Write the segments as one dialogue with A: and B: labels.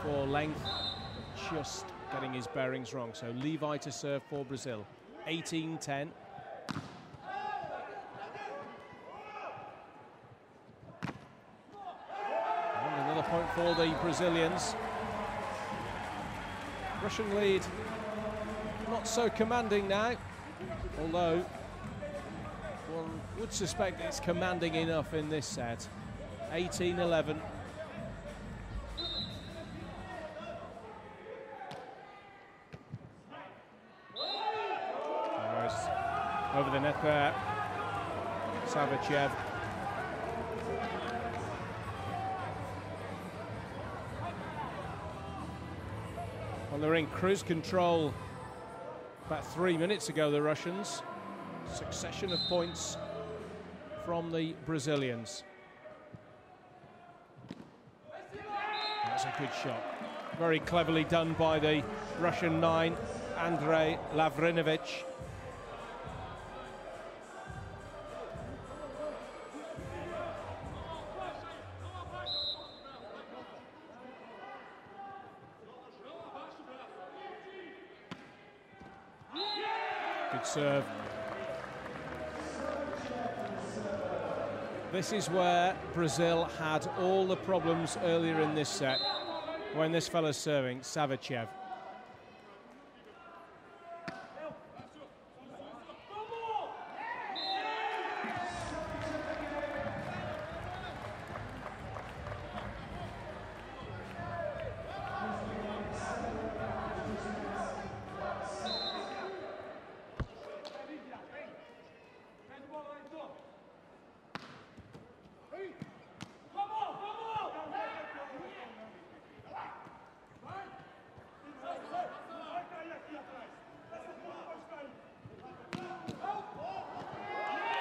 A: for length, just getting his bearings wrong. So Levi to serve for Brazil. 18-10. And another point for the Brazilians. Russian lead not so commanding now, although one would suspect it's commanding enough in this set. 18-11. Over the net there, Savachev. Well, they're in cruise control about 3 minutes ago, the Russians. Succession of points from the Brazilians. That's a good shot. Very cleverly done by the Russian 9, Andrei Lavrinovich. Good serve. This is where Brazil had all the problems earlier in this set when this fella's serving, Savachev.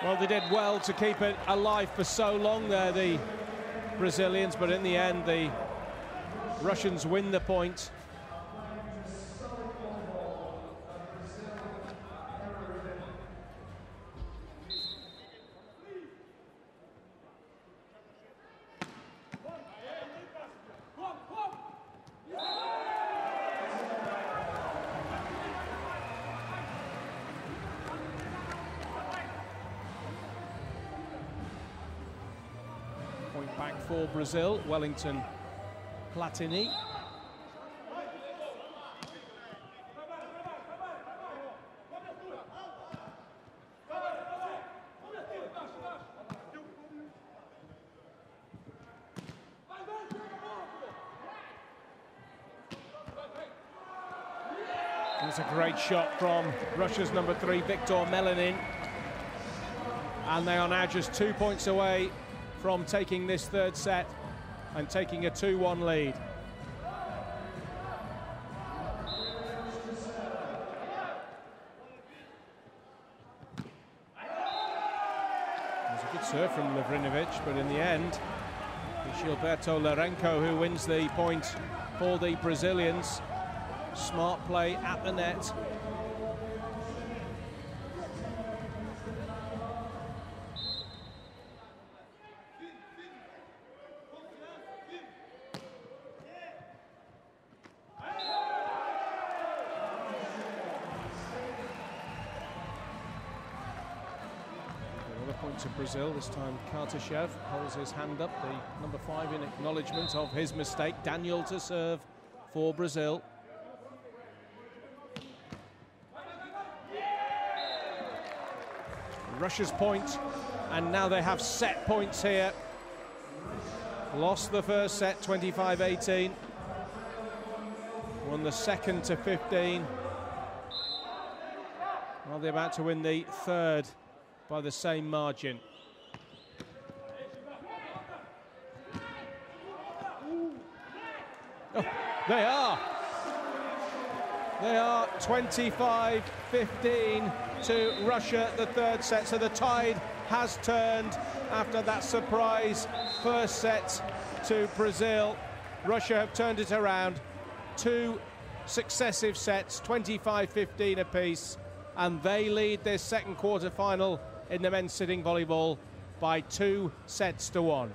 A: Well, they did well to keep it alive for so long there, the Brazilians, but in the end, the Russians win the point. Point back for Brazil, Wellington Platini. That's a great shot from Russia's number 3, Victor Melenin. And they are now just 2 points away from taking this third set and taking a 2-1 lead. It was a good serve from Lavrinovich, but in the end, it's Gilberto Lourenço who wins the point for the Brazilians. Smart play at the net. Point to Brazil, this time Kartashev holds his hand up, the number 5 in acknowledgement of his mistake. Daniel to serve for Brazil. Russia's point, and now they have set points here. Lost the first set 25-18, won the second to 15. Well, they're about to win the third by the same margin. Oh, they are 25-15 to Russia, the third set. So the tide has turned after that surprise first set to Brazil. Russia have turned it around. 2 successive sets, 25-15 apiece, and they lead this second quarter final in the men's sitting volleyball by 2 sets to 1.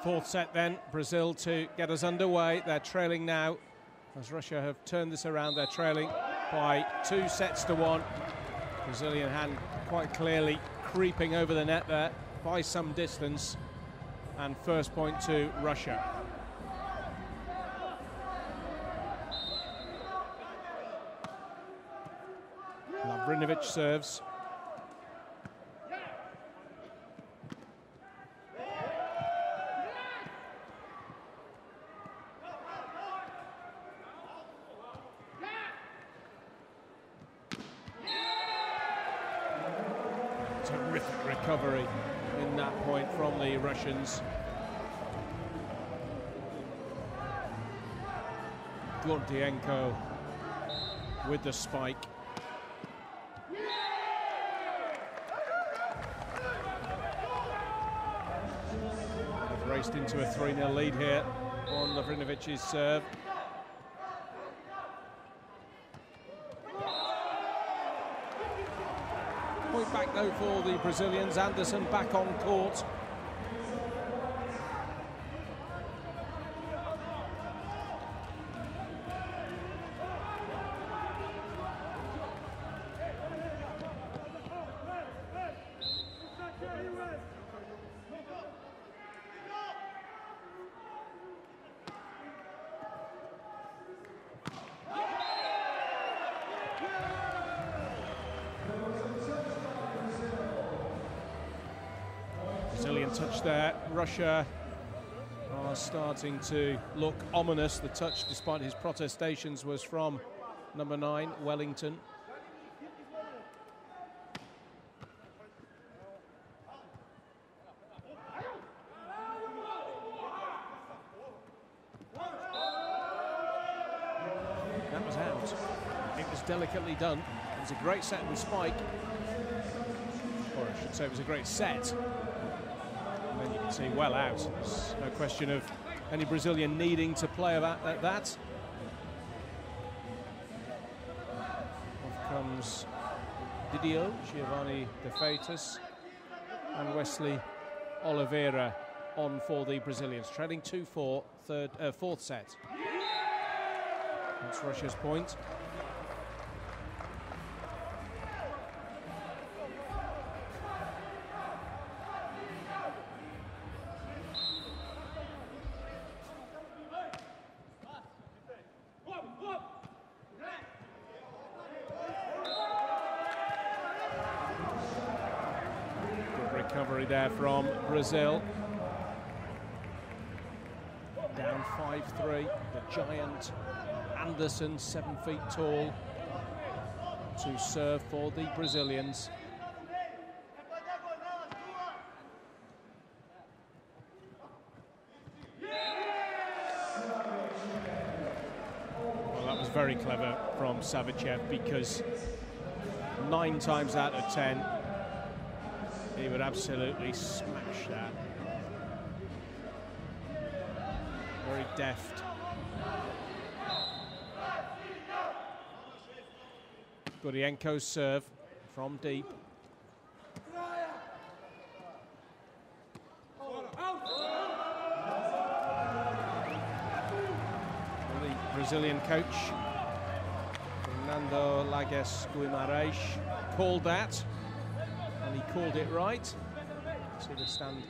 A: Fourth set then, Brazil to get us underway. They're trailing now, as Russia have turned this around. They're trailing by 2-1. Brazilian hand quite clearly creeping over the net there by some distance. And first point to Russia. Lavrinovic serves. Terrific recovery in that point from the Russians. Gordienko with the spike. They've raced into a 3-0 lead here on Lavrinovic's serve. Point back though for the Brazilians. Anderson back on court. Brazilian touch there. Russia are starting to look ominous. The touch, despite his protestations, was from number 9, Wellington. That was out. It was delicately done. It was a great set with spike. Or I should say it was a great set. And then you can see well out. There's no question of any Brazilian needing to play at that. Off comes Didio, Giovanni De Freitas, and Wesley Oliveira on for the Brazilians. Trailing 2-4, fourth set. That's Russia's point. Recovery there from Brazil. Down 5-3. The giant Anderson, 7 feet tall, to serve for the Brazilians. Well, that was very clever from Savicev, because 9 times out of 10 he would absolutely smash that. Very deft. Gordienko's serve from deep. The Brazilian coach, Fernando Lages Guimarães, called that. And he called it right. See, they stand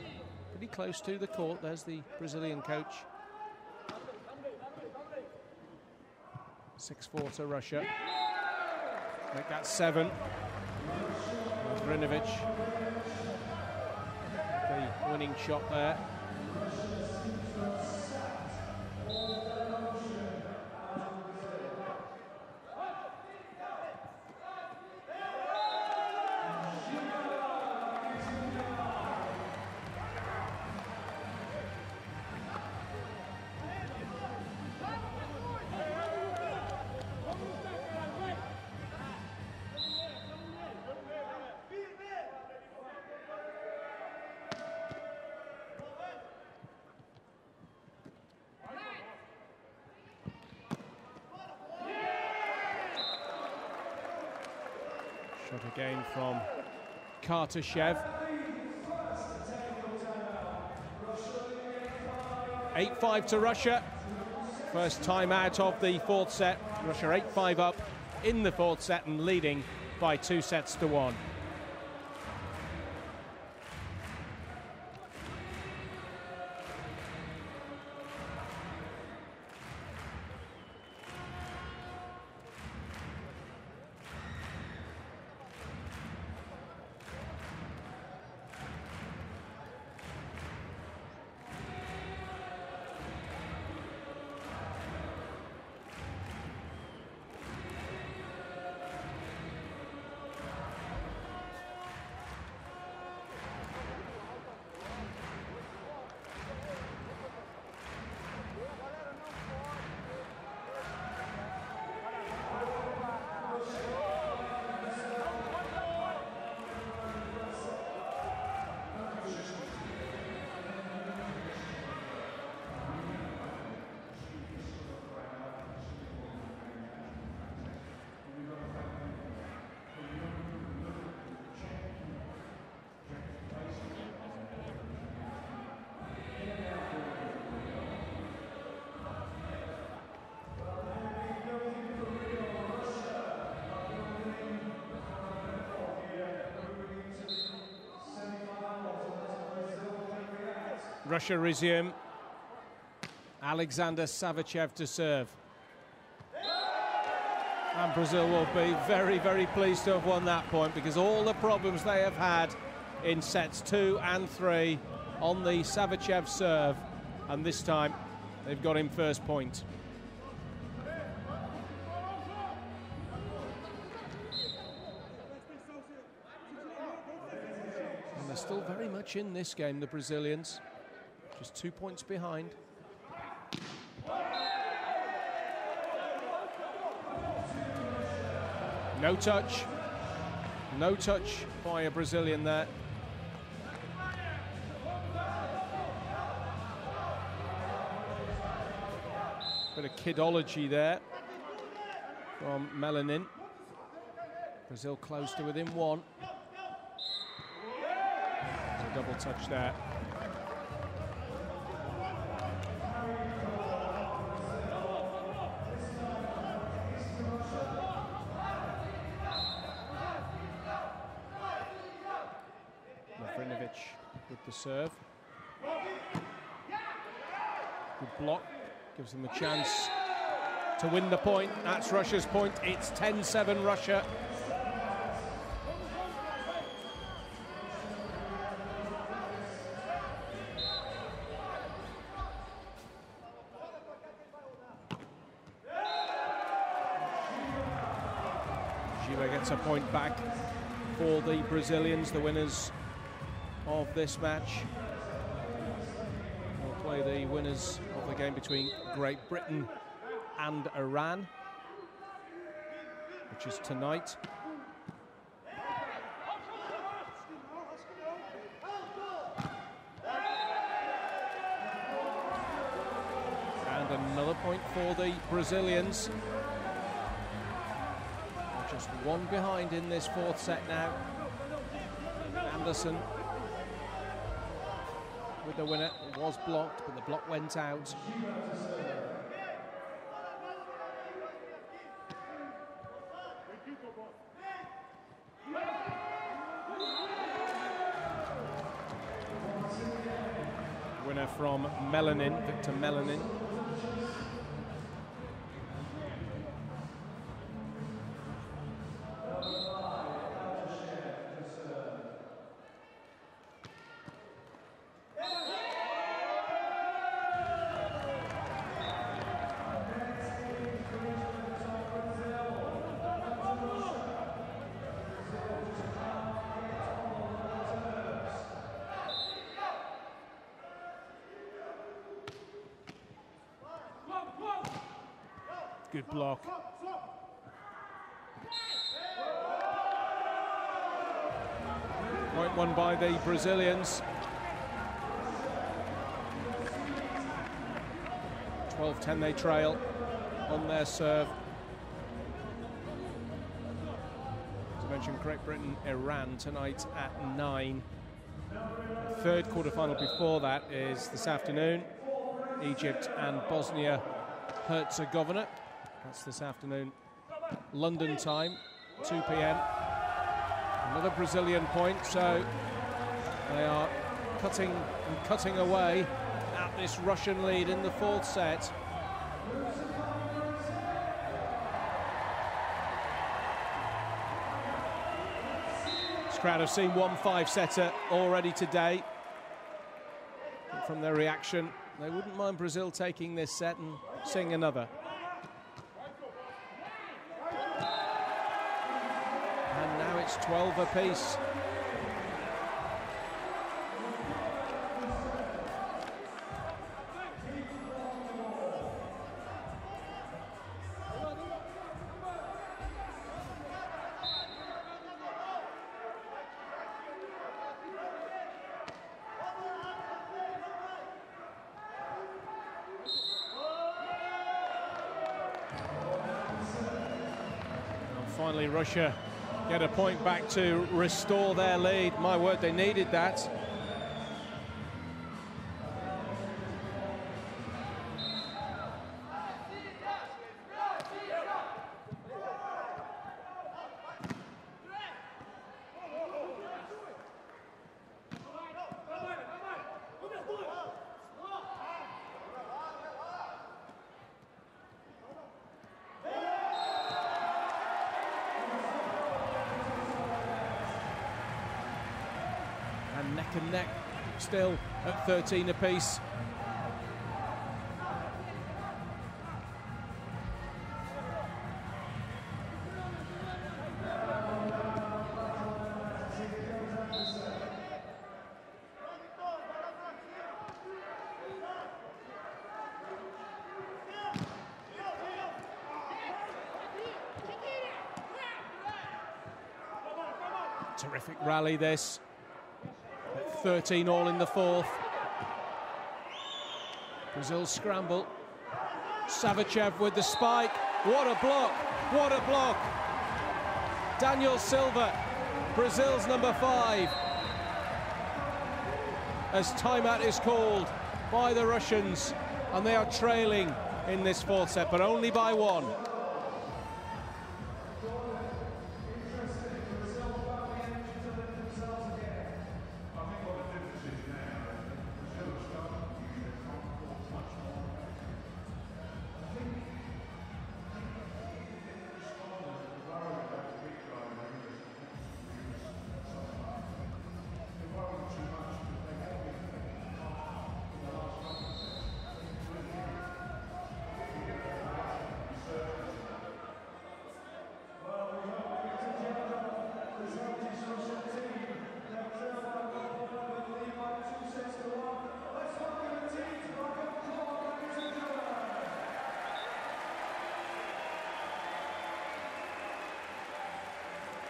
A: pretty close to the court. There's the Brazilian coach. 6-4 to Russia. Make that 7. Lavrinovic, the winning shot there. Shot again from Kartashev. 8-5 to Russia. First time out of the fourth set. Russia 8-5 up in the fourth set and leading by 2-1. Russia resume. Alexander Savichev to serve. And Brazil will be very, very pleased to have won that point, because all the problems they have had in sets 2 and 3 on the Savichev serve, and this time they've got him first point. And they're still very much in this game, the Brazilians. Just 2 points behind. No touch. No touch by a Brazilian there. Bit of kidology there from Melanin. Brazil close to within one. There's a double touch there. With the serve. Good block, gives them a chance to win the point. That's Russia's point. It's 10-7 Russia. Giva gets a point back for the Brazilians, the winners of this match. We'll play the winners of the game between Great Britain and Iran, which is tonight. And another point for the Brazilians. They're just one behind in this fourth set now. Anderson with the winner. It was blocked, but the block went out. Winner from Melanin, Victor Melanin. Good block. Point won by the Brazilians. 12-10 they trail on their serve. As I mentioned, Great Britain, Iran tonight at 9. The third quarterfinal before that is this afternoon. Egypt and Bosnia-Herzegovina. That's this afternoon, London time, 2 p.m. Another Brazilian point, so they are cutting away at this Russian lead in the fourth set. This crowd have seen one 5-setter already today. And from their reaction, they wouldn't mind Brazil taking this set and seeing another. And now it's 12 apiece. Finally, Russia get a point back to restore their lead. My word, they needed that. And neck and neck still at 13 apiece. Terrific rally this. 13 all in the fourth. Brazil scramble. Savicev with the spike. What a block! What a block! Daniel Silva, Brazil's number 5. As timeout is called by the Russians, and they are trailing in this fourth set, but only by 1.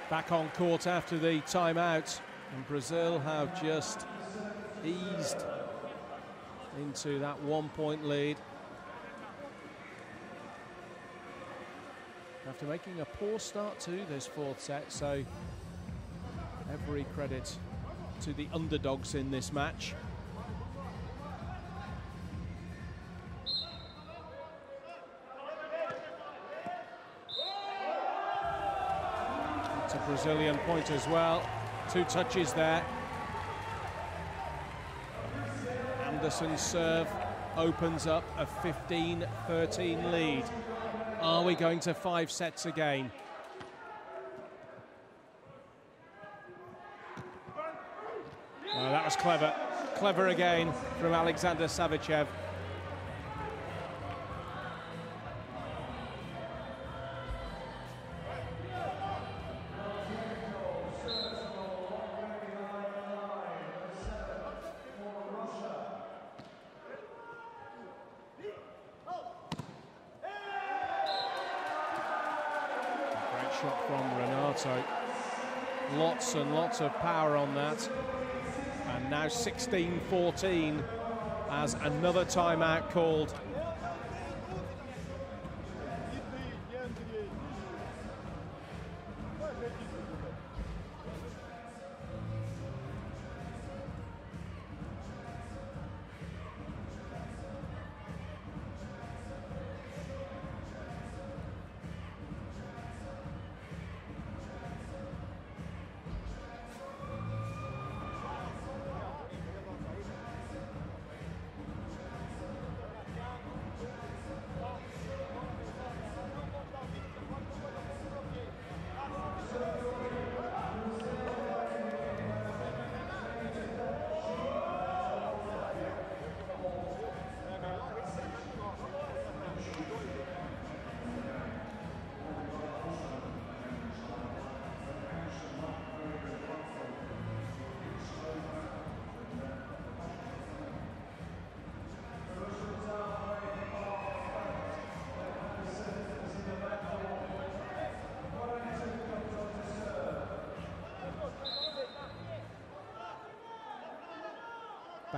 A: Back on court after the timeout, and Brazil have just eased into that 1-point lead after making a poor start to this fourth set, so every credit to the underdogs in this match. It's a Brazilian point as well. 2 touches there. Anderson's serve opens up a 15-13 lead. Are we going to 5 sets again? Oh, that was clever. Clever again from Alexander Savicev. Shot from Renato. Lots and lots of power on that. And now 16-14 as another timeout called.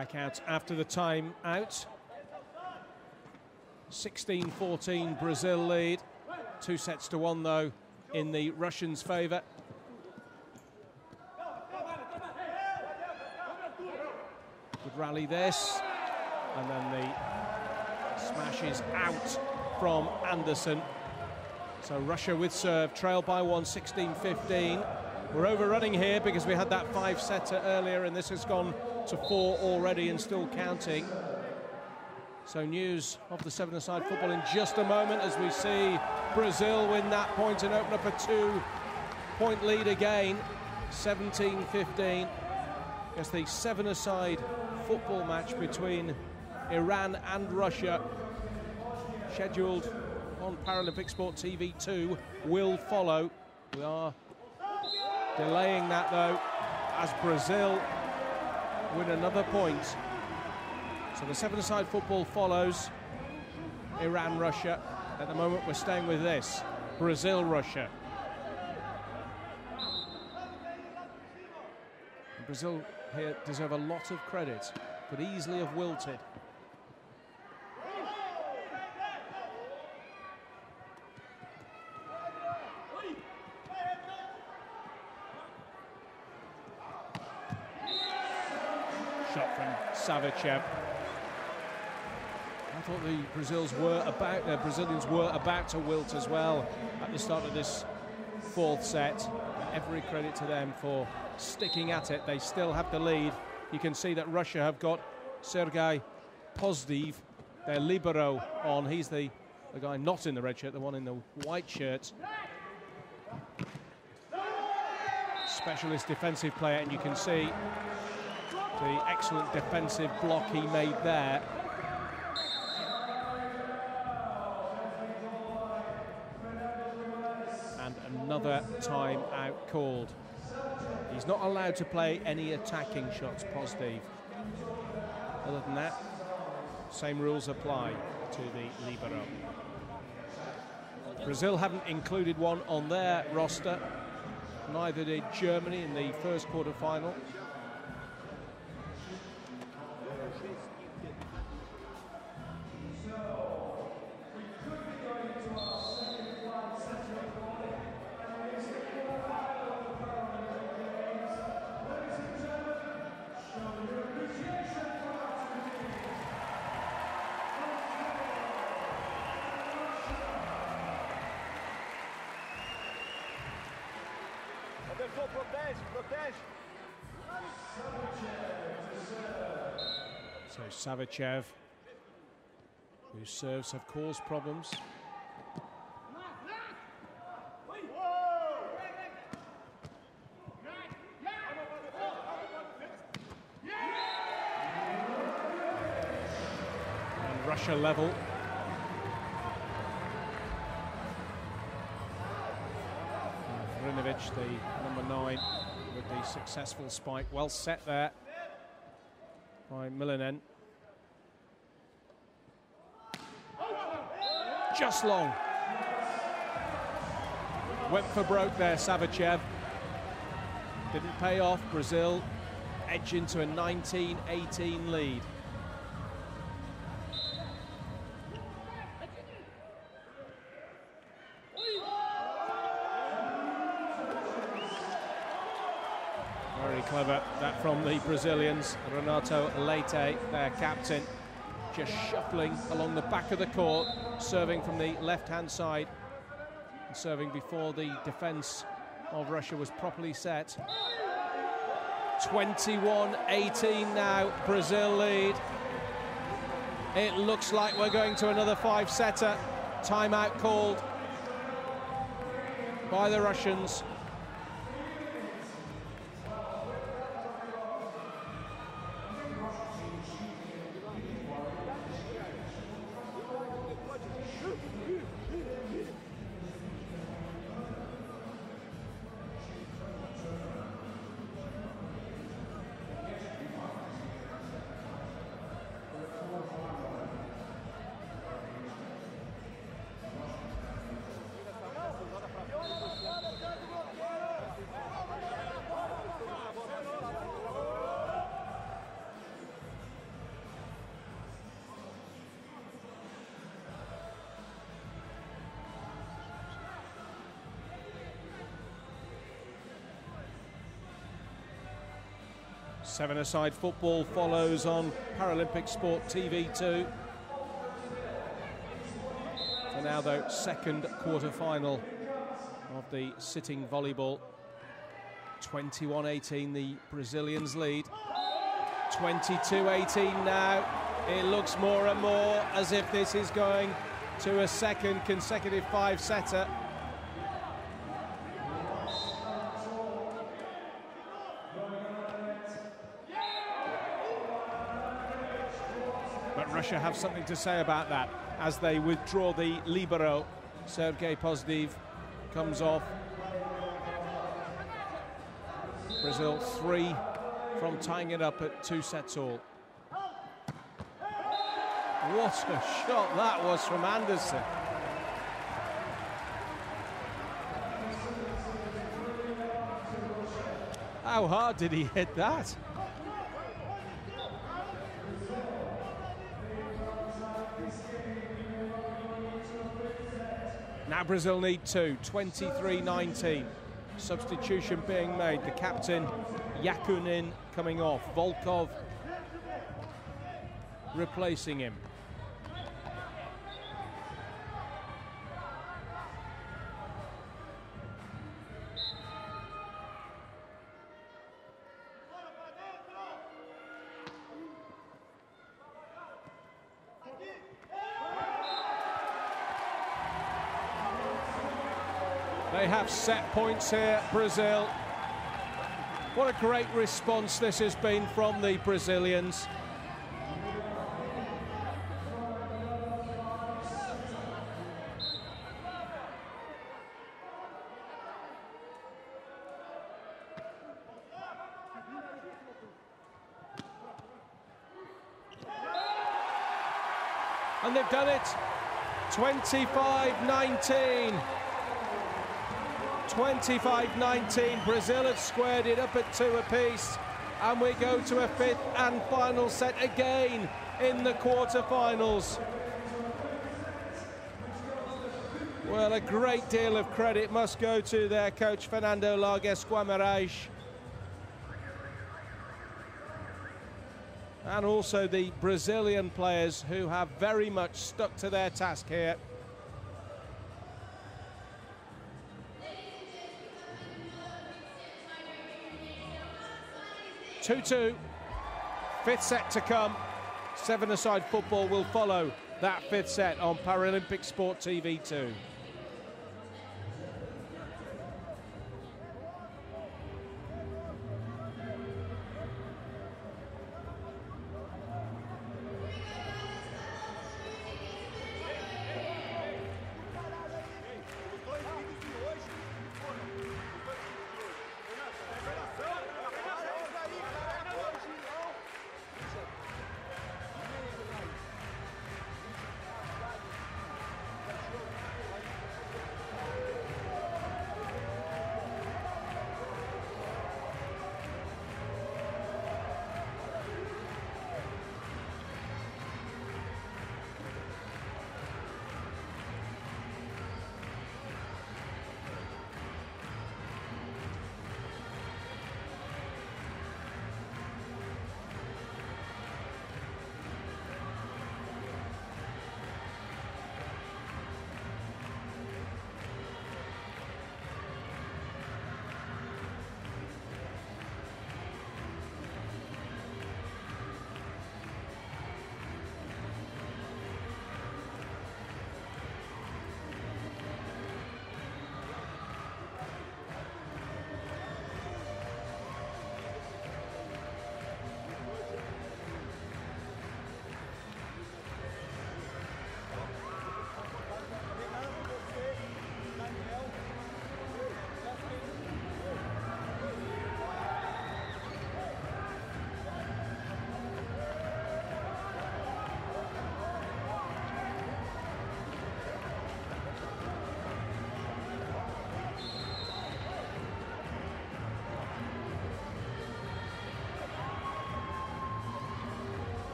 A: back out after the time out. 16-14 Brazil lead. 2-1 though in the Russians' favour. Good rally this, and then the smash is out from Anderson. So Russia with serve, trail by 1, 16-15. We're overrunning here because we had that 5-setter earlier, and this has gone to 4 already and still counting. So news of the 7-a-side football in just a moment as we see Brazil win that point and open up a 2-point lead again. 17-15. It's the 7-a-side football match between Iran and Russia, scheduled on Paralympic Sport TV 2, will follow. We are delaying that though as Brazil win another point. So the 7-a-side football follows Iran-Russia. At the moment we're staying with this, Brazil-Russia. Brazil here deserve a lot of credit, could easily have wilted. Shot from Savicev. I thought the Brazilians were about to wilt as well at the start of this 4th set. Every credit to them for sticking at it. They still have the lead. You can see that Russia have got Sergei Pozdiv, their libero, on. He's the guy not in the red shirt, the one in the white shirt. Specialist defensive player, and you can see the excellent defensive block he made there. And another time out called. He's not allowed to play any attacking shots, Pozdiv. Other than that, same rules apply to the libero. Brazil haven't included one on their roster. Neither did Germany in the first quarter-final. So Savicev, whose serves have caused problems. And Russia level. Vrinovic, the number 9, with the successful spike. Well set there by Milinen. Just long. Went for broke there, Savicev. Didn't pay off. Brazil edge into a 19-18 lead. Very clever, that from the Brazilians. Renato Leite, their captain, just shuffling along the back of the court, serving from the left-hand side, and serving before the defense of Russia was properly set. 21-18 now, Brazil lead. It looks like we're going to another 5-setter. Timeout called by the Russians. Seven-a-side football follows on Paralympic Sport TV 2. For now, though, second quarter-final of the sitting volleyball. 21-18, the Brazilians lead. 22-18 now. It looks more and more as if this is going to a second consecutive five-setter. But Russia have something to say about that as they withdraw the libero. Sergei Pozdiv comes off. Brazil 3 from tying it up at 2 sets all. What a shot that was from Anderson. How hard did he hit that? Now Brazil need 2, 23-19. Substitution being made. The captain, Yakunin, coming off. Volkov replacing him. They have set points here, Brazil. What a great response this has been from the Brazilians. And they've done it. 25-19. 25-19, Brazil have squared it up at 2 apiece, and we go to a 5th and final set again in the quarter-finals. Well, a great deal of credit must go to their coach, Fernando Largues Guimarães, and also the Brazilian players who have very much stuck to their task here. 2-2, 5th set to come. Seven-a-side football will follow that 5th set on Paralympic Sport TV 2.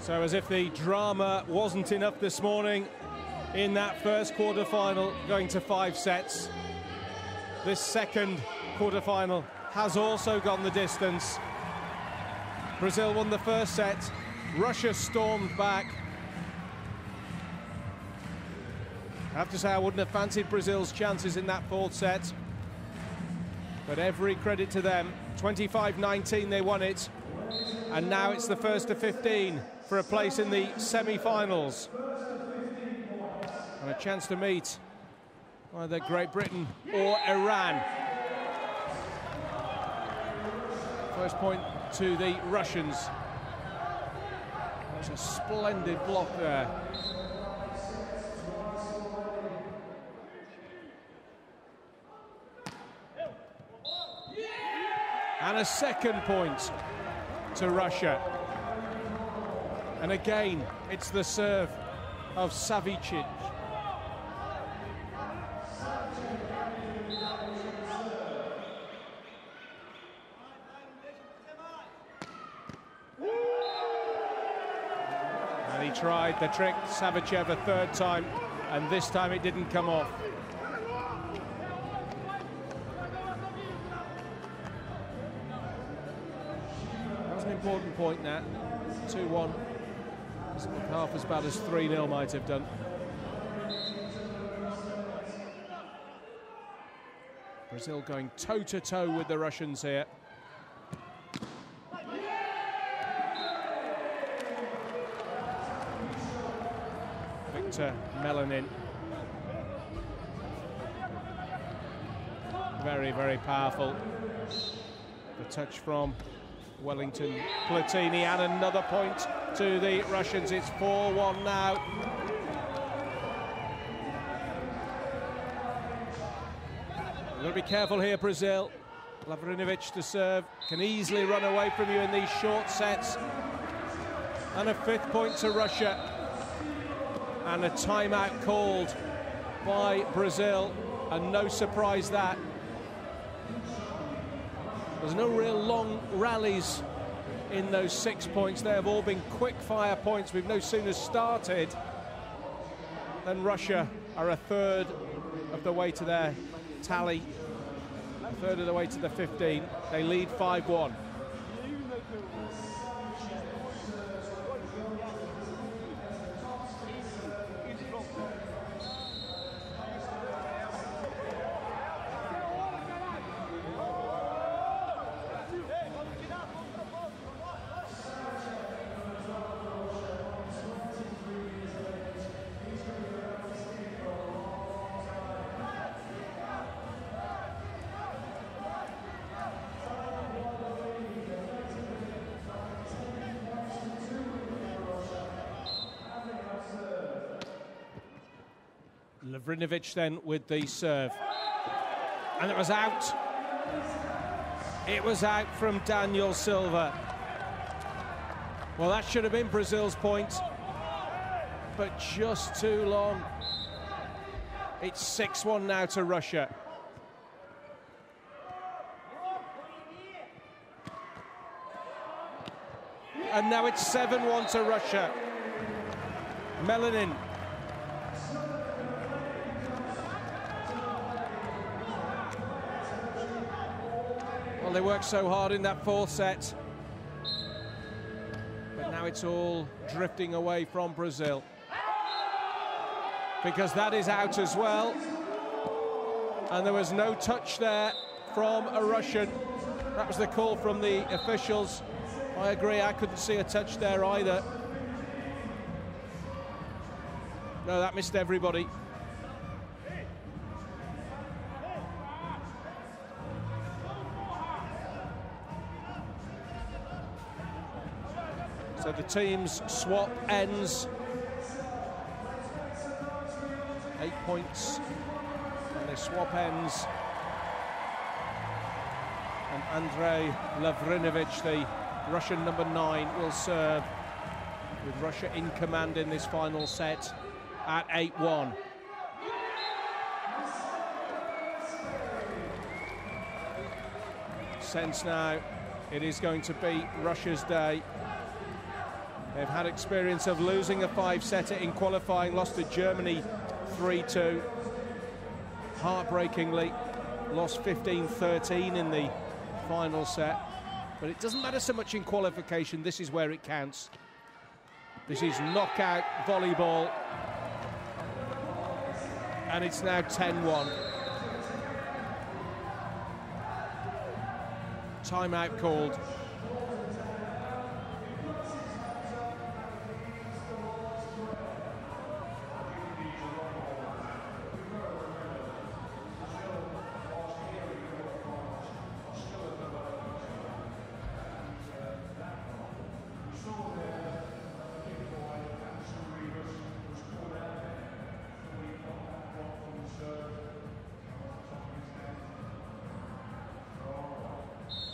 A: So as if the drama wasn't enough this morning, in that first quarter-final, going to 5 sets. This second quarter-final has also gone the distance. Brazil won the first set. Russia stormed back. I have to say I wouldn't have fancied Brazil's chances in that fourth set. But every credit to them. 25-19 they won it. And now it's the first of 15 for a place in the semi-finals. And a chance to meet either Great Britain or Iran. First point to the Russians. That's a splendid block there. And a second point to Russia. And again, it's the serve of Savicic. And he tried the trick, Savicev, a third time, and this time it didn't come off. Important point now. 2-1 isn't half as bad as 3-0 might have done. Brazil going toe-to-toe with the Russians here. Victor Melanin. Very, very powerful. The touch from Wellington Platini, and another point to the Russians. It's 4-1 now. You've got to be careful here, Brazil. Lavrinovic to serve, can easily run away from you in these short sets. And a fifth point to Russia. And a timeout called by Brazil, and no surprise that. There's no real long rallies in those 6 points. They have all been quick-fire points. We've no sooner started than Russia are a third of the way to their tally, a third of the way to the 15. They lead 5-1. Lavrinovic then with the serve. And it was out. It was out from Daniel Silva. Well, that should have been Brazil's point, but just too long. It's 6-1 now to Russia. And now it's 7-1 to Russia. Melanin. Well, they worked so hard in that fourth set. But now it's all drifting away from Brazil. Because that is out as well. And there was no touch there from a Russian. That was the call from the officials. I agree, I couldn't see a touch there either. No, that missed everybody. So the team's swap ends. 8 points, and the swap ends. And Andrei Lavrinovic, the Russian number 9, will serve, with Russia in command in this final set at 8-1. Sense now it is going to be Russia's day. They've had experience of losing a 5-setter in qualifying, lost to Germany 3-2. Heartbreakingly, lost 15-13 in the final set. But it doesn't matter so much in qualification, this is where it counts. This is knockout volleyball. And it's now 10-1. Timeout called.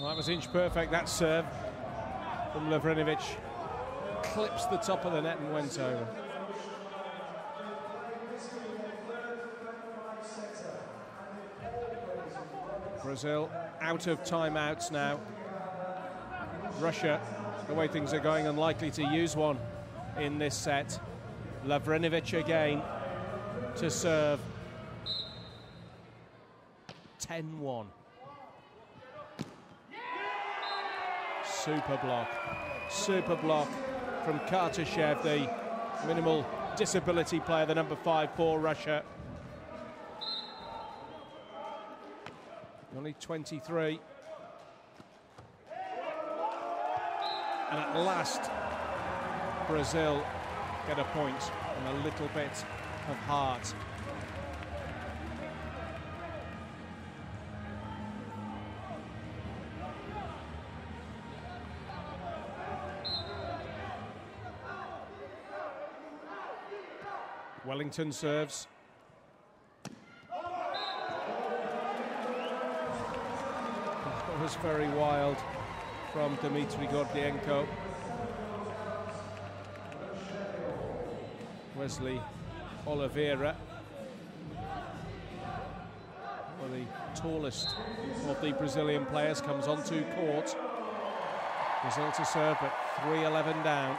A: Well, that was inch perfect, that serve from Lavrinovic. Clips the top of the net and went over. Brazil out of timeouts now. Russia, the way things are going, unlikely to use one in this set. Lavrinovic again to serve. 10-1. Super block from Kartashev, the minimal disability player, the number 5 for Russia. Only 23. And at last, Brazil get a point and a little bit of heart. Wellington serves. That was very wild from Dmitry Gordienko. Wesley Oliveira, one of the tallest of the Brazilian players, comes onto court. Brazil to serve, but 3-11 down.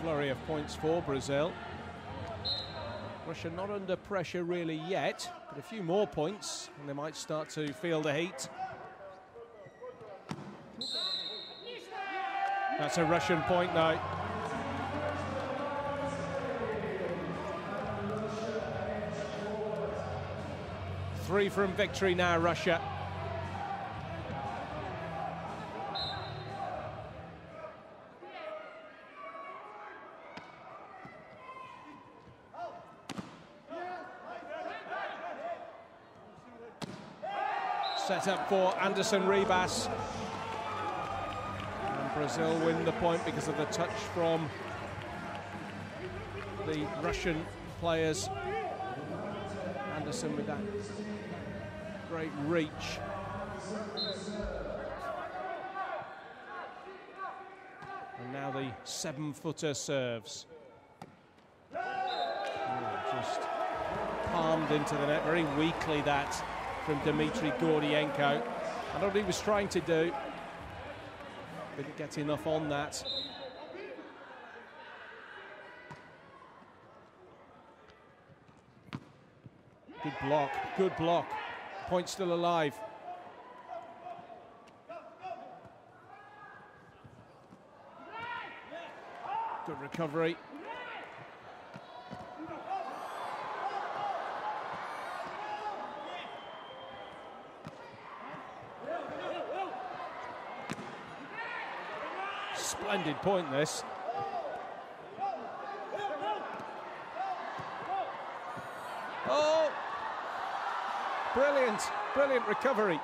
A: Flurry of points for Brazil. Russia not under pressure really yet, but a few more points and they might start to feel the heat. That's a Russian point now. Three from victory now, Russia. Set up for Anderson Ribas. And Brazil win the point because of the touch from the Russian players. Anderson with that great reach. And now the 7-footer serves. Just palmed into the net, very weakly that from Dmitry Gordienko. I don't know what he was trying to do. Didn't get enough on that. Good block, good block. Point still alive. Good recovery. Splendid point, this. Oh! Brilliant, brilliant recovery.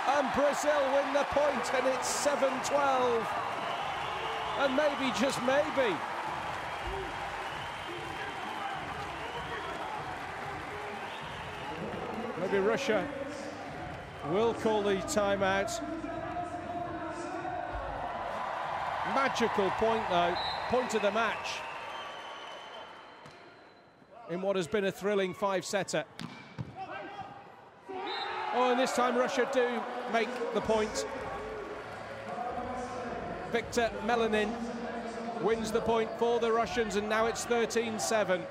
A: And Brazil win the point, and it's 7-12. And maybe, just maybe, Maybe Russia will call the timeout. Magical point though, point of the match in what has been a thrilling 5-setter. Oh, and this time Russia do make the point. Victor Melanin wins the point for the Russians, and now it's 13-7.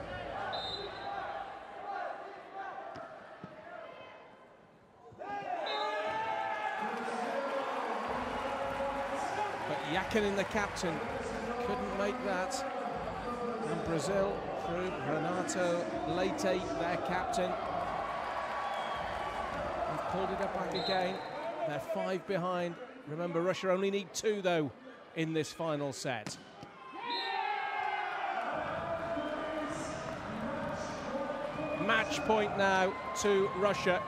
A: Yakinin, the captain, couldn't make that. And Brazil, through Renato Leite, their captain, have pulled it up back again. They're 5 behind. Remember, Russia only need 2, though, in this final set. Match point now to Russia.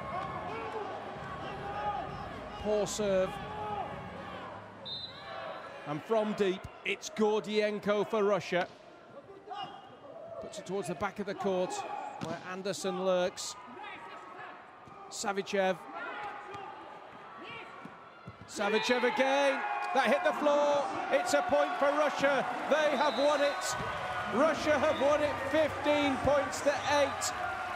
A: Poor serve. And from deep, it's Gordienko for Russia. Puts it towards the back of the court, where Anderson lurks. Savichev. Savichev again. That hit the floor. It's a point for Russia. They have won it. Russia have won it 15 points to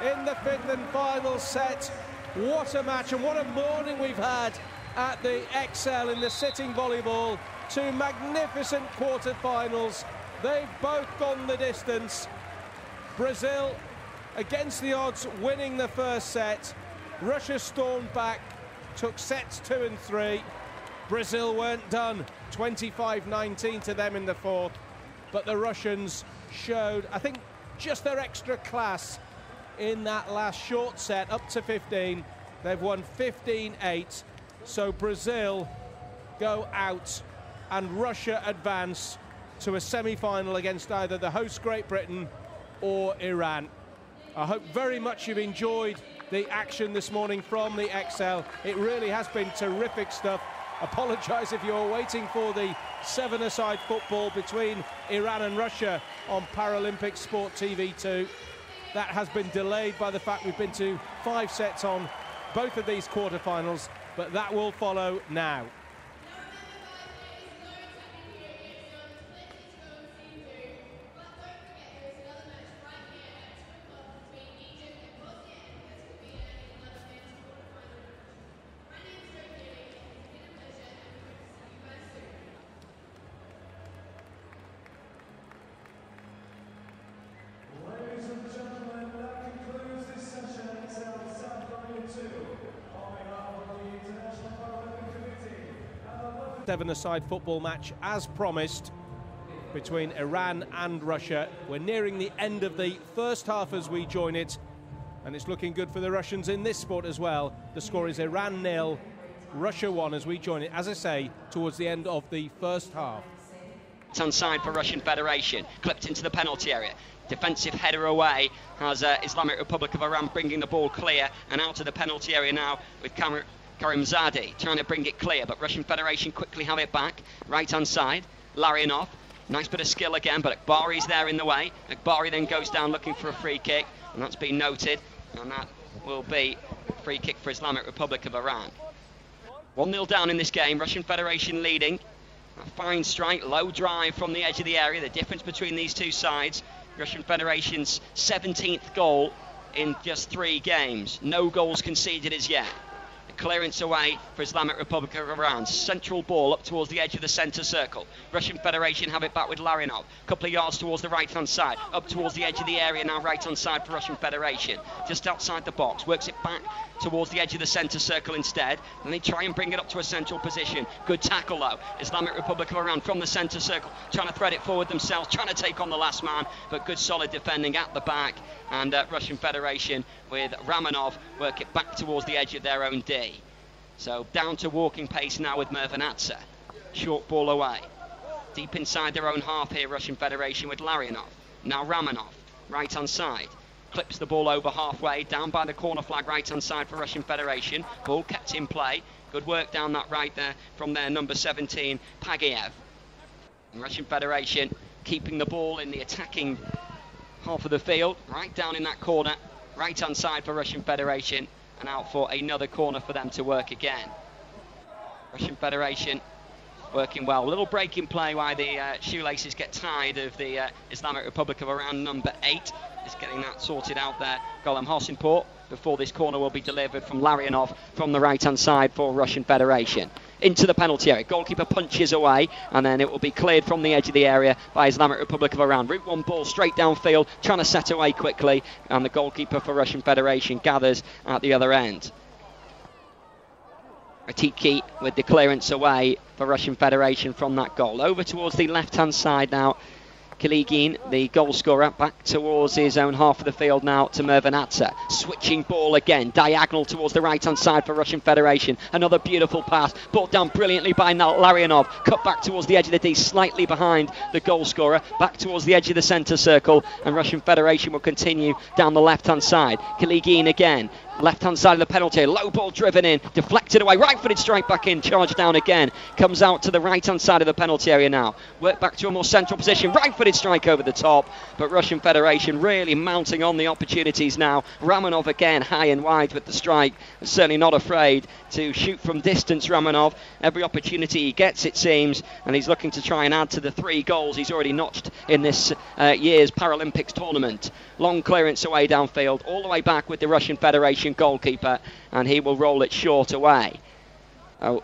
A: 8 in the 5th and final set. What a match, and what a morning we've had at the XL in the sitting volleyball. 2 magnificent quarter-finals. They've both gone the distance. Brazil, against the odds, winning the first set. Russia stormed back, took sets 2 and 3. Brazil weren't done. 25-19 to them in the 4th. But the Russians showed, I think, just their extra class in that last short set, up to 15. They've won 15-8. So Brazil go out and Russia advance to a semi-final against either the host Great Britain or Iran. I hope very much you've enjoyed the action this morning from the XL. It really has been terrific stuff. Apologise if you're waiting for the 7-a-side football between Iran and Russia on Paralympic Sport TV 2. That has been delayed by the fact we've been to 5 sets on both of these quarterfinals, but that will follow now. Seven-a-side football match as promised between Iran and Russia. We're nearing the end of the first half as we join it, and it's looking good for the Russians in this sport as well. The score is Iran 0, Russia 1 as we join it, as I say, towards the end of the first half.
B: It's onside for Russian Federation, clipped into the penalty area. Defensive header away has Islamic Republic of Iran bringing the ball clear and out of the penalty area now with Karimzadeh trying to bring it clear, but Russian Federation quickly have it back. Right hand side, Larionov. Nice bit of skill again, but Akbari's there in the way. Akbari then goes down looking for a free kick, and that's been noted, and that will be a free kick for Islamic Republic of Iran. 1-0 down in this game, Russian Federation leading. A fine strike, low drive from the edge of the area. The difference between these two sides, Russian Federation's 17th goal in just 3 games. No goals conceded as yet. Clearance away for Islamic Republic of Iran. Central ball up towards the edge of the centre circle. Russian Federation have it back with Larionov. A couple of yards towards the right hand side. Up towards the edge of the area now, right hand side for Russian Federation. Just outside the box. Works it back towards the edge of the centre circle instead. And they try and bring it up to a central position. Good tackle though. Islamic Republic of Iran from the centre circle. Trying to thread it forward themselves. Trying to take on the last man. But good solid defending at the back. And Russian Federation with Ramanov work it back towards the edge of their own D. So down to walking pace now with Mervanatsa. Short ball away. Deep inside their own half here, Russian Federation with Larionov. Now Ramanov, right hand side. Clips the ball over halfway, down by the corner flag, right hand side for Russian Federation. Ball kept in play. Good work down that right there from their number 17, Pagiev. And Russian Federation keeping the ball in the attacking half of the field, right down in that corner. Right hand side for Russian Federation. and out for another corner for them to work again. Russian Federation working well. A little break in play while the shoelaces get tied of the Islamic Republic of Iran. Number 8 is getting that sorted out there. Golem Hosinpor, before this corner will be delivered from Larionov from the right-hand side for Russian Federation. Into the penalty area. Goalkeeper punches away, and then it will be cleared from the edge of the area by Islamic Republic of Iran. Route 1 ball straight downfield, trying to set away quickly, and the goalkeeper for Russian Federation gathers at the other end. Ratiki with the clearance away for Russian Federation from that goal. Over towards the left-hand side now. Kiligin, the goal scorer, back towards his own half of the field now to Mervanatsa. Switching ball again, diagonal towards the right-hand side for Russian Federation. Another beautiful pass, brought down brilliantly by Larionov. Cut back towards the edge of the D, slightly behind the goal scorer. Back towards the edge of the centre circle, and Russian Federation will continue down the left-hand side. Kiligin again. Left-hand side of the penalty, low ball driven in, deflected away, right-footed strike back in, charged down again, comes out to the right-hand side of the penalty area now. Work back to a more central position, right-footed strike over the top, but Russian Federation really mounting on the opportunities now. Ramonov again, high and wide with the strike, certainly not afraid to shoot from distance, Ramonov. Every opportunity he gets, it seems, and he's looking to try and add to the 3 goals he's already notched in this year's Paralympics tournament. Long clearance away downfield, all the way back with the Russian Federation goalkeeper, and he will roll it short away.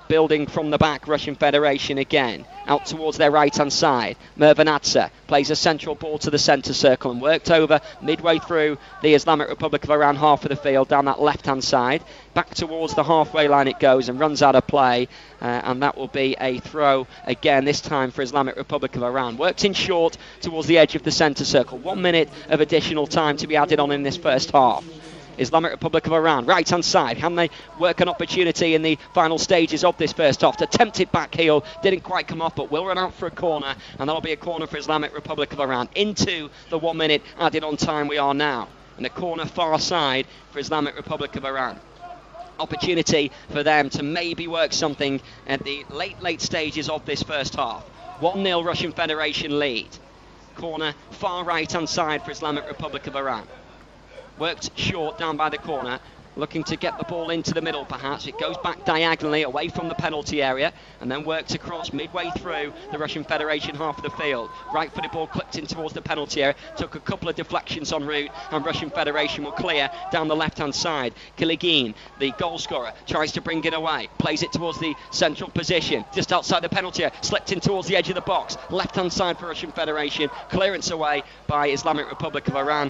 B: Building from the back, Russian Federation again, out towards their right-hand side. Mervanatsa plays a central ball to the centre circle and worked over midway through the Islamic Republic of Iran half of the field down that left-hand side. Back towards the halfway line it goes and runs out of play, and that will be a throw again, this time for Islamic Republic of Iran. Worked in short towards the edge of the centre circle. 1 minute of additional time to be added on in this first half. Islamic Republic of Iran, right-hand side. Can they work an opportunity in the final stages of this first half? Attempted back heel, didn't quite come off, but will run out for a corner, and that'll be a corner for Islamic Republic of Iran. Into the 1 minute added on time we are now, and a corner far side for Islamic Republic of Iran. Opportunity for them to maybe work something at the late stages of this first half. 1-0 Russian Federation lead. Corner far right-hand side for Islamic Republic of Iran. Worked short down by the corner, looking to get the ball into the middle perhaps. It goes back diagonally away from the penalty area, and then works across midway through the Russian Federation half of the field. Right-footed ball clipped in towards the penalty area, took a couple of deflections en route, and Russian Federation will clear down the left-hand side. Kiligin, the goal scorer, tries to bring it away, plays it towards the central position, just outside the penalty area, slipped in towards the edge of the box. Left-hand side for Russian Federation, clearance away by Islamic Republic of Iran,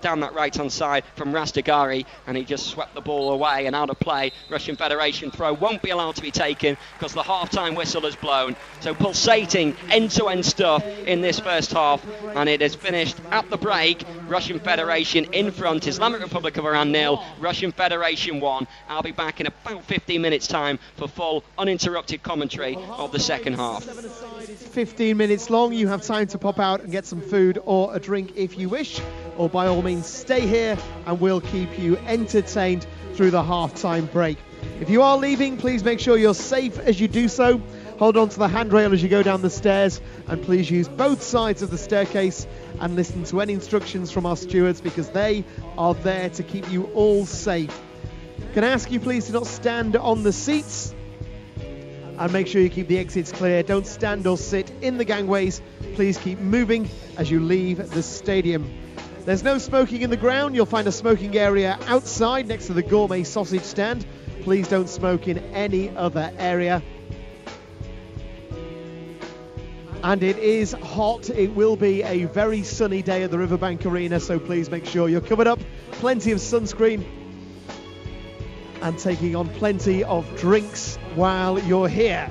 B: down that right-hand side from Rastagari, and he just swept the ball away and out of play. Russian Federation throw won't be allowed to be taken because the half-time whistle has blown. So pulsating end-to-end stuff in this first half, and it has finished at the break. Russian Federation in front, Islamic Republic of Iran 0, Russian Federation 1. I'll be back in about 15 minutes time for full uninterrupted commentary of the second half.
C: 15 minutes long. You have time to pop out and get some food or a drink if you wish, or by all means stay here and we'll keep you entertained through the half-time break. If you are leaving, please make sure you're safe as you do so. Hold on to the handrail as you go down the stairs, and please use both sides of the staircase and listen to any instructions from our stewards, because they are there to keep you all safe. Can I ask you please to not stand on the seats, and make sure you keep the exits clear. Don't stand or sit in the gangways. Please keep moving as you leave the stadium. There's no smoking in the ground. You'll find a smoking area outside next to the gourmet sausage stand. Please don't smoke in any other area. And it is hot. It will be a very sunny day at the Riverbank Arena, so please make sure you're covered up. Plenty of sunscreen and taking on plenty of drinks while you're here.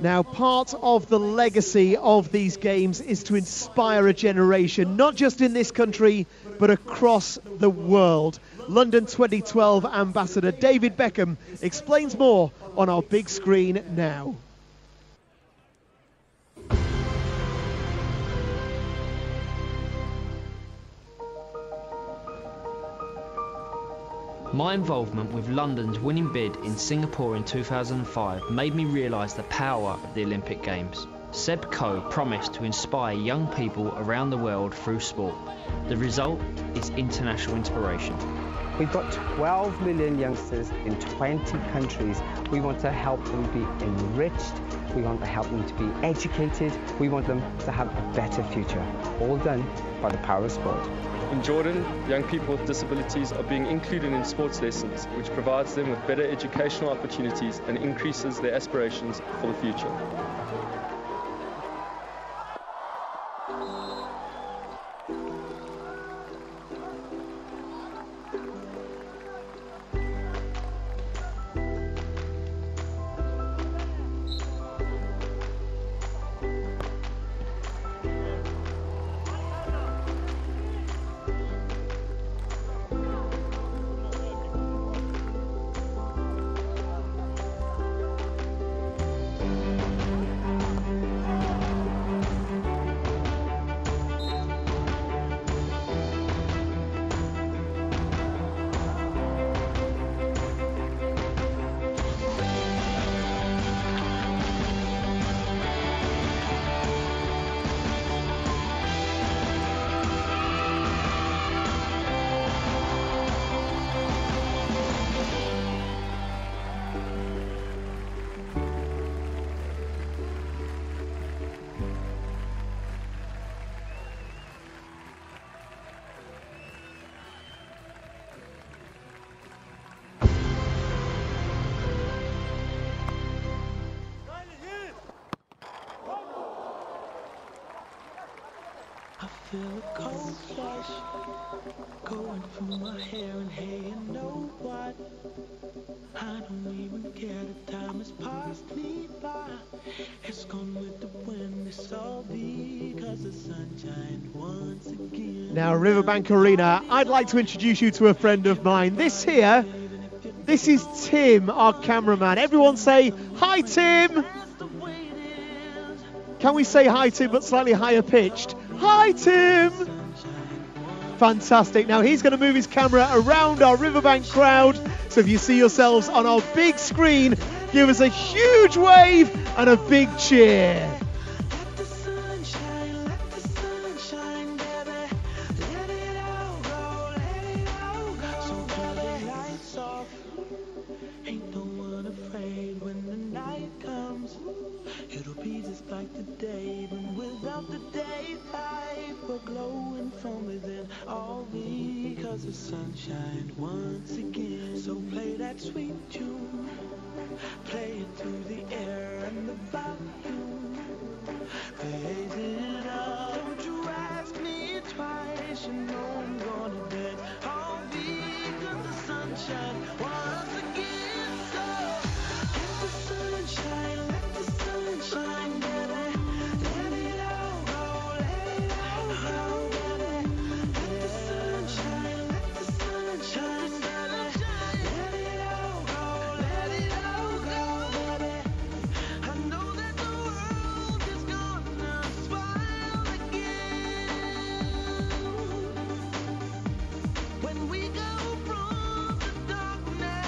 C: Now, part of the legacy of these games is to inspire a generation, not just in this country, but across the world. London 2012 ambassador David Beckham explains more on our big screen now.
D: My involvement with London's winning bid in Singapore in 2005 made me realise the power of the Olympic Games. Seb Coe promised to inspire young people around the world through sport. The result is international inspiration.
E: We've got 12 million youngsters in 20 countries. We want to help them be enriched. We want to help them to be educated. We want them to have a better future. All done by the power of sport.
F: In Jordan, young people with disabilities are being included in sports lessons, which provides them with better educational opportunities and increases their aspirations for the future.
G: I feel a cold flush going through my hair, and hey, you know what? I don't even care, the time has passed me by. It's gone with the wind, it's all because the sun shined once again.
C: Now, Riverbank Arena, I'd like to introduce you to a friend of mine. This is Tim, our cameraman. Everyone say, hi Tim! Can we say hi Tim, but slightly higher pitched? Hi Tim! Fantastic. Now he's going to move his camera around our Riverbank crowd. So if you see yourselves on our big screen, give us a huge wave and a big cheer.
G: It'll be just like the day, but without the daylight, we're glowing from within, all because the sun shined once again. So play that sweet tune, play it through the air and the volume, raise it up. Don't you ask me twice, you know I'm gonna dance, all because the sun shined once again. So let the sun shine, let the sun shine, baby. Let it all go, let it all go, baby. Let the sun shine, let the sun shine, baby. Let it all go, let it all go, baby. I know that the world is gonna smile again when we go from the darkness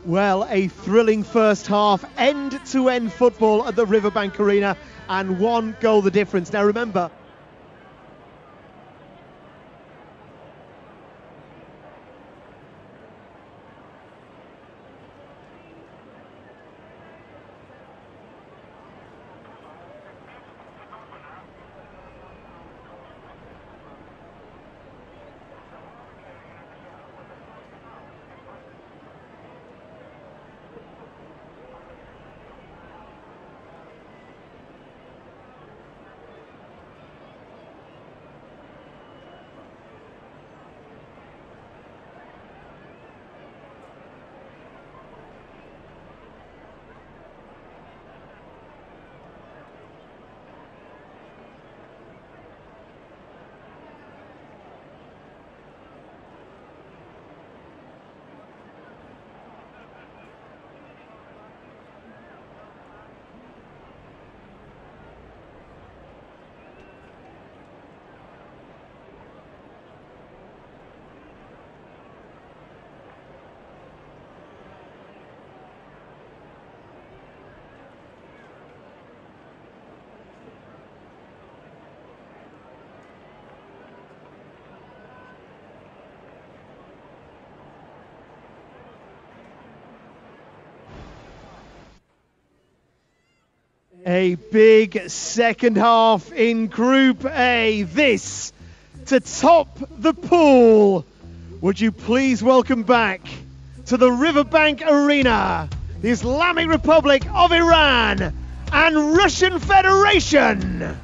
C: Well, a thrilling first half, end-to-end football at the Riverbank Arena, and 1 goal the difference. Now remember, a big second half in Group A. This to top the pool. Would you please welcome back to the Riverbank Arena the Islamic Republic of Iran and Russian Federation.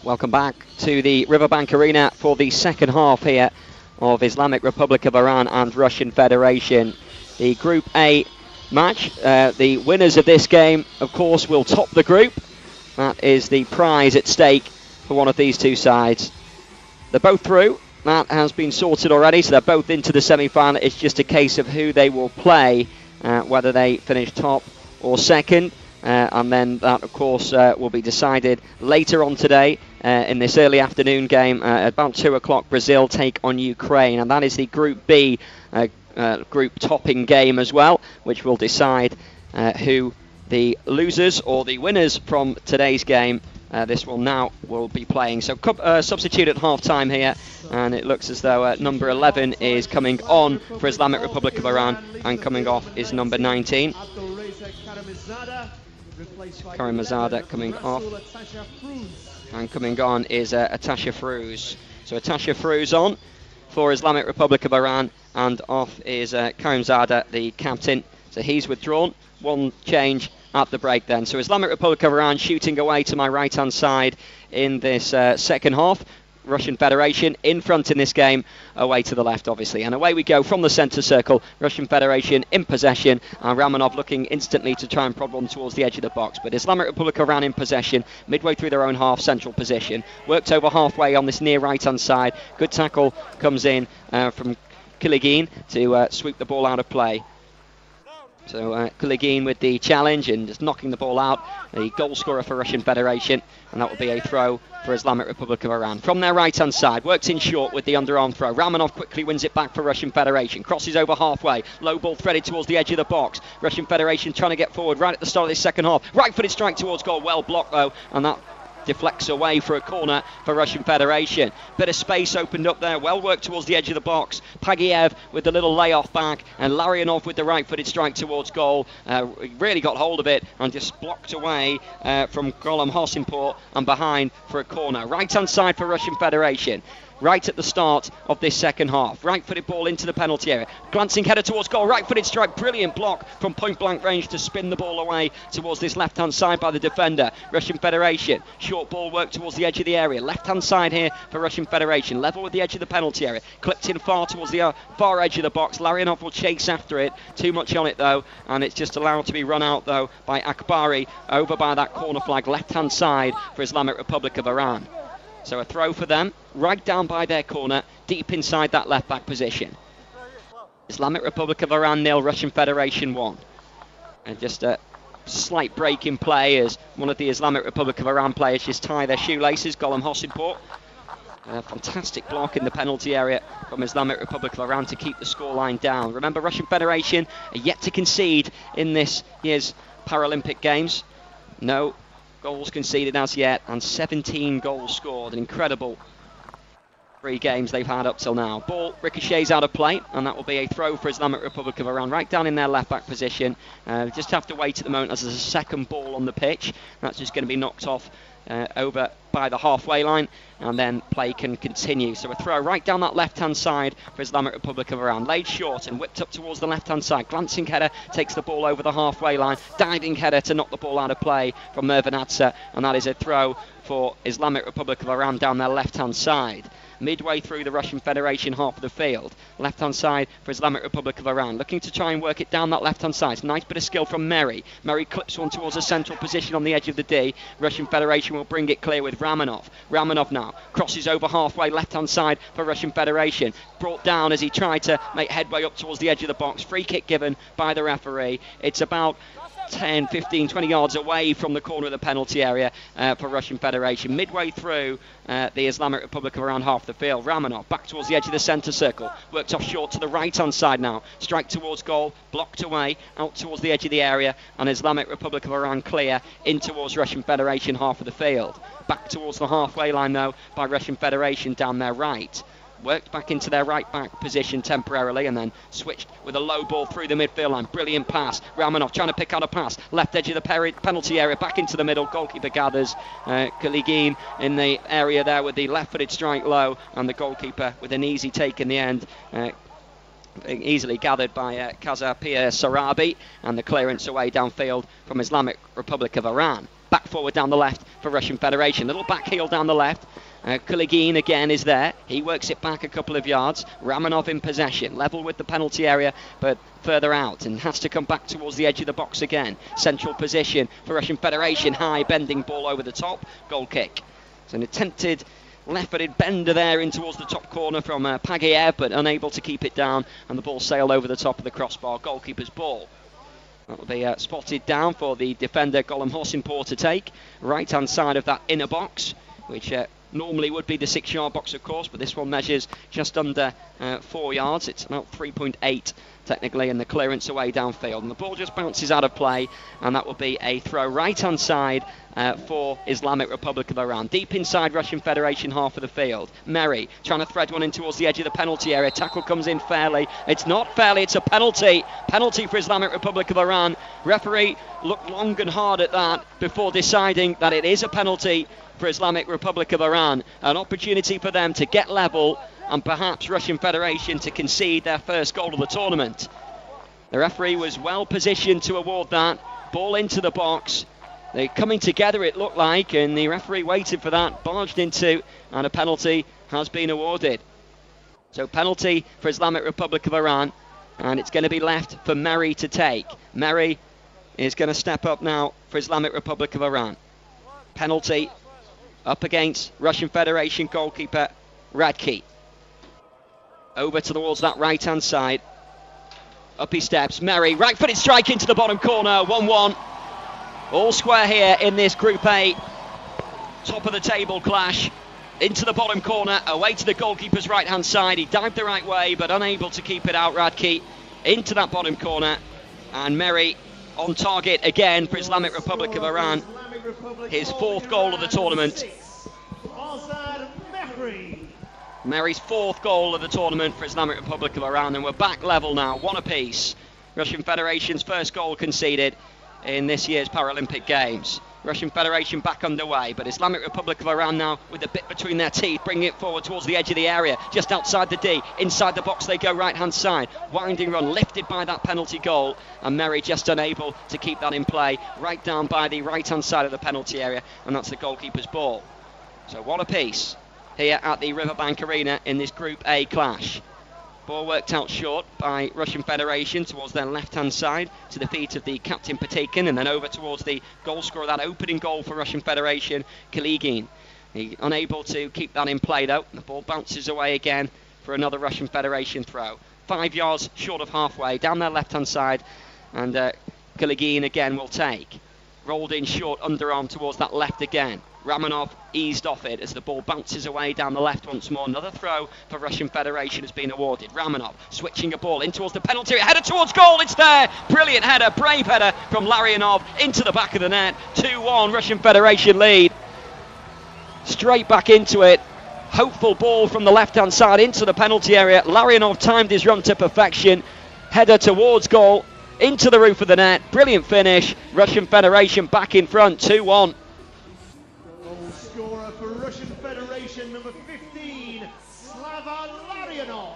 B: Welcome back to the Riverbank Arena for the second half here of Islamic Republic of Iran and Russian Federation. The Group A match, the winners of this game, of course, will top the group. That is the prize at stake for one of these two sides. They're both through. That has been sorted already, so they're both into the semi-final. It's just a case of who they will play, whether they finish top or second. And then that, of course, will be decided later on today in this early afternoon game. At about 2 o'clock, Brazil take on Ukraine. And that is the Group B group topping game as well, which will decide who the losers or the winners from today's game this will be playing. So substitute at half-time here. And it looks as though number 11 is coming on for Islamic Republic of Iran. And coming off is number 19. Karimazada coming off, and coming on is Atasha Frouz. So Atasha Frouz on for Islamic Republic of Iran, and off is Karimzada, the captain. So he's withdrawn. One change at the break then. So Islamic Republic of Iran shooting away to my right-hand side in this second half. Russian Federation in front in this game, away to the left obviously, and away we go from the centre circle. Russian Federation in possession, and Ramanov looking instantly to try and prod one towards the edge of the box, but Islamic Republic of Iran in possession, midway through their own half, central position, worked over halfway on this near right hand side. Good tackle comes in from Kiligin to sweep the ball out of play. So Kiligin with the challenge and just knocking the ball out, the goal scorer for Russian Federation, and that will be a throw for Islamic Republic of Iran. From their right-hand side, worked in short with the underarm throw. Ramanov quickly wins it back for Russian Federation. Crosses over halfway. Low ball threaded towards the edge of the box. Russian Federation trying to get forward right at the start of this second half. Right-footed strike towards goal. Well blocked, though, and that deflects away for a corner for Russian Federation. Bit of space opened up there. Well worked towards the edge of the box. Pagiev with the little layoff back, and Larionov with the right-footed strike towards goal. Really got hold of it and just blocked away from Golem Hosimport and behind for a corner. Right-hand side for Russian Federation. right at the start of this second half. Right-footed ball into the penalty area. Glancing header towards goal. Right-footed strike. Brilliant block from point-blank range to spin the ball away towards this left-hand side by the defender. Russian Federation. Short ball work towards the edge of the area. Left-hand side here for Russian Federation. Level with the edge of the penalty area. Clipped in far towards the far edge of the box. Larionov will chase after it. Too much on it though, and it's just allowed to be run out though by Akbari over by that corner flag left-hand side for Islamic Republic of Iran. So a throw for them, right down by their corner, deep inside that left-back position. Islamic Republic of Iran 0, Russian Federation 1. And just a slight break in play as one of the Islamic Republic of Iran players just tie their shoelaces, Golem Hosinpor. A fantastic block in the penalty area from Islamic Republic of Iran to keep the scoreline down. Remember, Russian Federation are yet to concede in this year's Paralympic Games. No goals conceded as yet, and 17 goals scored. An incredible 3 games they've had up till now. Ball ricochets out of play, and that will be a throw for Islamic Republic of Iran, right down in their left-back position. Just have to wait at the moment as there's a second ball on the pitch. That's just going to be knocked off over by the halfway line, and then play can continue. So a throw right down that left-hand side for Islamic Republic of Iran. Laid short and whipped up towards the left-hand side. Glancing header takes the ball over the halfway line. Diving header to knock the ball out of play from Mervanadze, and that is a throw for Islamic Republic of Iran down their left-hand side. Midway through the Russian Federation half of the field. Left-hand side for Islamic Republic of Iran. Looking to try and work it down that left-hand side. Nice bit of skill from Meri. Meri clips one towards a central position on the edge of the D. Russian Federation will bring it clear with Ramonov. Ramonov now crosses over halfway left-hand side for Russian Federation. Brought down as he tried to make headway up towards the edge of the box. Free kick given by the referee. It's about 10, 15, 20 yards away from the corner of the penalty area for Russian Federation. Midway through the Islamic Republic of Iran half the field. Ramonov back towards the edge of the centre circle. Worked off short to the right-hand side now. Strike towards goal. Blocked away. Out towards the edge of the area. And Islamic Republic of Iran clear in towards Russian Federation half of the field. Back towards the halfway line though by Russian Federation down their right. Worked back into their right-back position temporarily and then switched with a low ball through the midfield line. Brilliant pass. Ramonov trying to pick out a pass. Left edge of the penalty area, back into the middle. Goalkeeper gathers. Kaligin in the area there with the left-footed strike low, and the goalkeeper with an easy take in the end. Easily gathered by Kazapir Sarabi, and the clearance away downfield from Islamic Republic of Iran. Back forward down the left for Russian Federation. Little back heel down the left. Kuligin again is there. He works it back a couple of yards. Ramonov in possession. Level with the penalty area, but further out, and has to come back towards the edge of the box again. Central position for Russian Federation. High bending ball over the top. Goal kick. It's an attempted left-footed bender there in towards the top corner from Pagayev, but unable to keep it down, and the ball sailed over the top of the crossbar. Goalkeeper's ball. That will be spotted down for the defender Golem Hosinpor to take. Right-hand side of that inner box, which normally would be the 6-yard box, of course, but this one measures just under 4 yards. It's about 3.8 technically, and the clearance away downfield. And the ball just bounces out of play, and that will be a throw right-hand side for Islamic Republic of Iran. Deep inside Russian Federation half of the field. Meri trying to thread one in towards the edge of the penalty area. Tackle comes in fairly. It's not fairly, it's a penalty. Penalty for Islamic Republic of Iran. Referee looked long and hard at that before deciding that it is a penalty for Islamic Republic of Iran. An opportunity for them to get level, and perhaps Russian Federation to concede their first goal of the tournament. The referee was well positioned to award that. Ball into the box. They're coming together, it looked like, and the referee waited for that, barged into, and a penalty has been awarded. So penalty for Islamic Republic of Iran, and it's going to be left for Meri to take. Meri is going to step up now for Islamic Republic of Iran. Penalty up against Russian Federation goalkeeper Radke. Over towards that right-hand side. Up he steps. Meri, right-footed strike into the bottom corner. 1-1. All square here in this Group A. Top of the table clash. Into the bottom corner. Away to the goalkeeper's right-hand side. He dived the right way, but unable to keep it out. Radke into that bottom corner. And Meri on target again for Islamic Republic of Iran. His 4th goal of the tournament. Meri's 4th goal of the tournament for Islamic Republic of Iran, and we're back level now, 1 apiece. Russian Federation's first goal conceded in this year's Paralympic Games. Russian Federation back underway, but Islamic Republic of Iran now with a bit between their teeth, bringing it forward towards the edge of the area, just outside the D. Inside the box they go, right-hand side. Winding run, lifted by that penalty goal, and Merry just unable to keep that in play, right down by the right-hand side of the penalty area, and that's the goalkeeper's ball. So what a piece here at the Riverbank Arena in this Group A clash. Ball worked out short by Russian Federation towards their left-hand side to the feet of the captain Patikin, and then over towards the goal scorer, that opening goal for Russian Federation, Kaligin. He unable to keep that in play though. The ball bounces away again for another Russian Federation throw. 5 yards short of halfway down their left-hand side, and Kaligin again will take. Rolled in short, underarm towards that left again. Ramonov eased off it as the ball bounces away down the left once more. Another throw for Russian Federation has been awarded. Ramonov switching a ball in towards the penalty area. Header towards goal, it's there. Brilliant header, brave header from Larionov into the back of the net. 2-1 Russian Federation lead. Straight back into it. Hopeful ball from the left-hand side into the penalty area. Larionov timed his run to perfection. Header towards goal, into the roof of the net. Brilliant finish. Russian Federation back in front, 2-1.
C: Goal scorer for Russian Federation, number 15, Slava Larionov.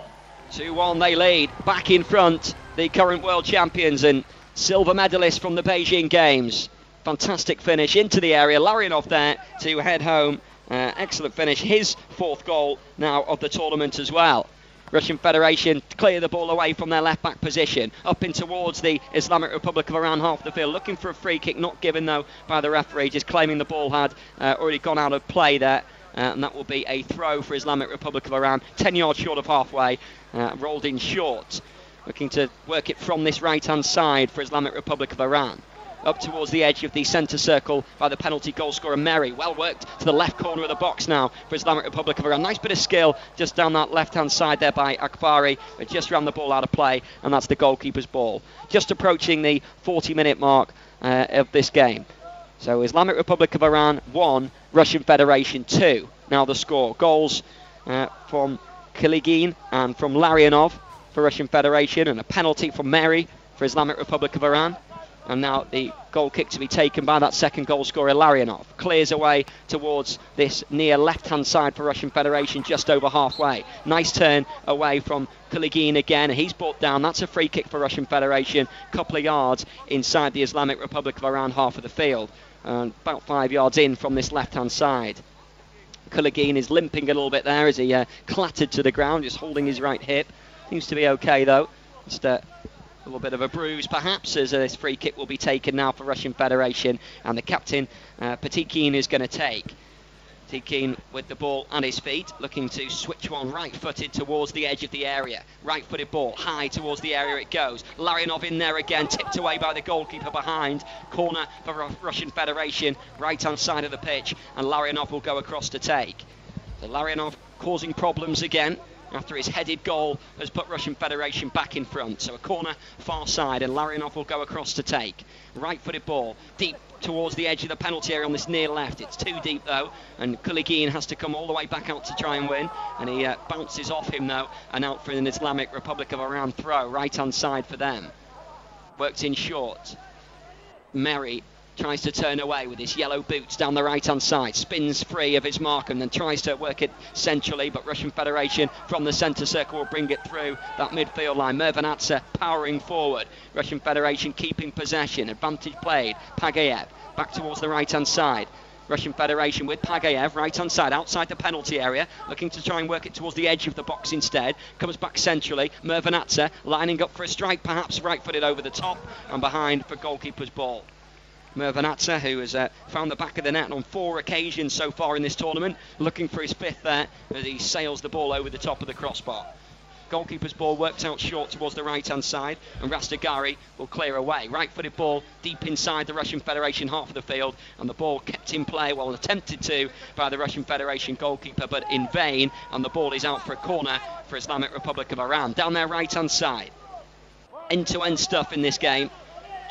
B: 2-1 they lead, back in front, the current world champions and silver medalists from the Beijing Games. Fantastic finish into the area. Larionov there to head home. Excellent finish, his 4th goal now of the tournament as well. Russian Federation clear the ball away from their left-back position, up in towards the Islamic Republic of Iran half the field, looking for a free kick, not given though by the referee, just claiming the ball had already gone out of play there, and that will be a throw for Islamic Republic of Iran, 10 yards short of halfway, rolled in short, looking to work it from this right-hand side for Islamic Republic of Iran. Up towards the edge of the centre circle by the penalty goal scorer Merry. Well worked to the left corner of the box now for Islamic Republic of Iran. Nice bit of skill just down that left-hand side there by Akbari, but just ran the ball out of play, and that's the goalkeeper's ball. Just approaching the 40-minute mark of this game. So Islamic Republic of Iran 1, Russian Federation 2. Now the score. Goals from Kaligin and from Larionov for Russian Federation, and a penalty from Merry for Islamic Republic of Iran. And now the goal kick to be taken by that second goal scorer, Larionov. Clears away towards this near left-hand side for Russian Federation, just over halfway. Nice turn away from Kaligin again. He's brought down. That's a free kick for Russian Federation. Couple of yards inside the Islamic Republic of Iran half of the field. About 5 yards in from this left-hand side. Kaligin is limping a little bit there as he clattered to the ground, just holding his right hip. Seems to be okay though. Just a little bit of a bruise perhaps, as this free kick will be taken now for Russian Federation, and the captain Patikin is going to take. Patikin with the ball at his feet, looking to switch one right-footed towards the edge of the area. Right-footed ball, high towards the area it goes. Larionov in there again, tipped away by the goalkeeper behind. Corner for Russian Federation, right-hand side of the pitch, and Larionov will go across to take. So Larionov causing problems again after his headed goal has put Russian Federation back in front. So a corner far side, and Larionov will go across to take. Right-footed ball deep towards the edge of the penalty area on this near left. It's too deep though, and Kaligin has to come all the way back out to try and win, and he bounces off him though, and out for an Islamic Republic of Iran throw, right-hand side for them. Worked in short. Merry tries to turn away with his yellow boots down the right-hand side, spins free of his mark and then tries to work it centrally, but Russian Federation from the centre circle will bring it through that midfield line. Mervanatsa powering forward, Russian Federation keeping possession, advantage played, Pagayev back towards the right-hand side. Russian Federation with Pagayev, right-hand side, outside the penalty area, looking to try and work it towards the edge of the box instead. Comes back centrally, Mervanatsa lining up for a strike, perhaps right-footed over the top, and behind for goalkeeper's ball. Mervanatsa, who has found the back of the net on 4 occasions so far in this tournament, looking for his 5th there as he sails the ball over the top of the crossbar. Goalkeeper's ball worked out short towards the right-hand side, and Rastegari will clear away. Right-footed ball deep inside the Russian Federation half of the field, and the ball kept in play, well attempted to, by the Russian Federation goalkeeper, but in vain, and the ball is out for a corner for Islamic Republic of Iran. Down their right-hand side. End-to-end stuff in this game.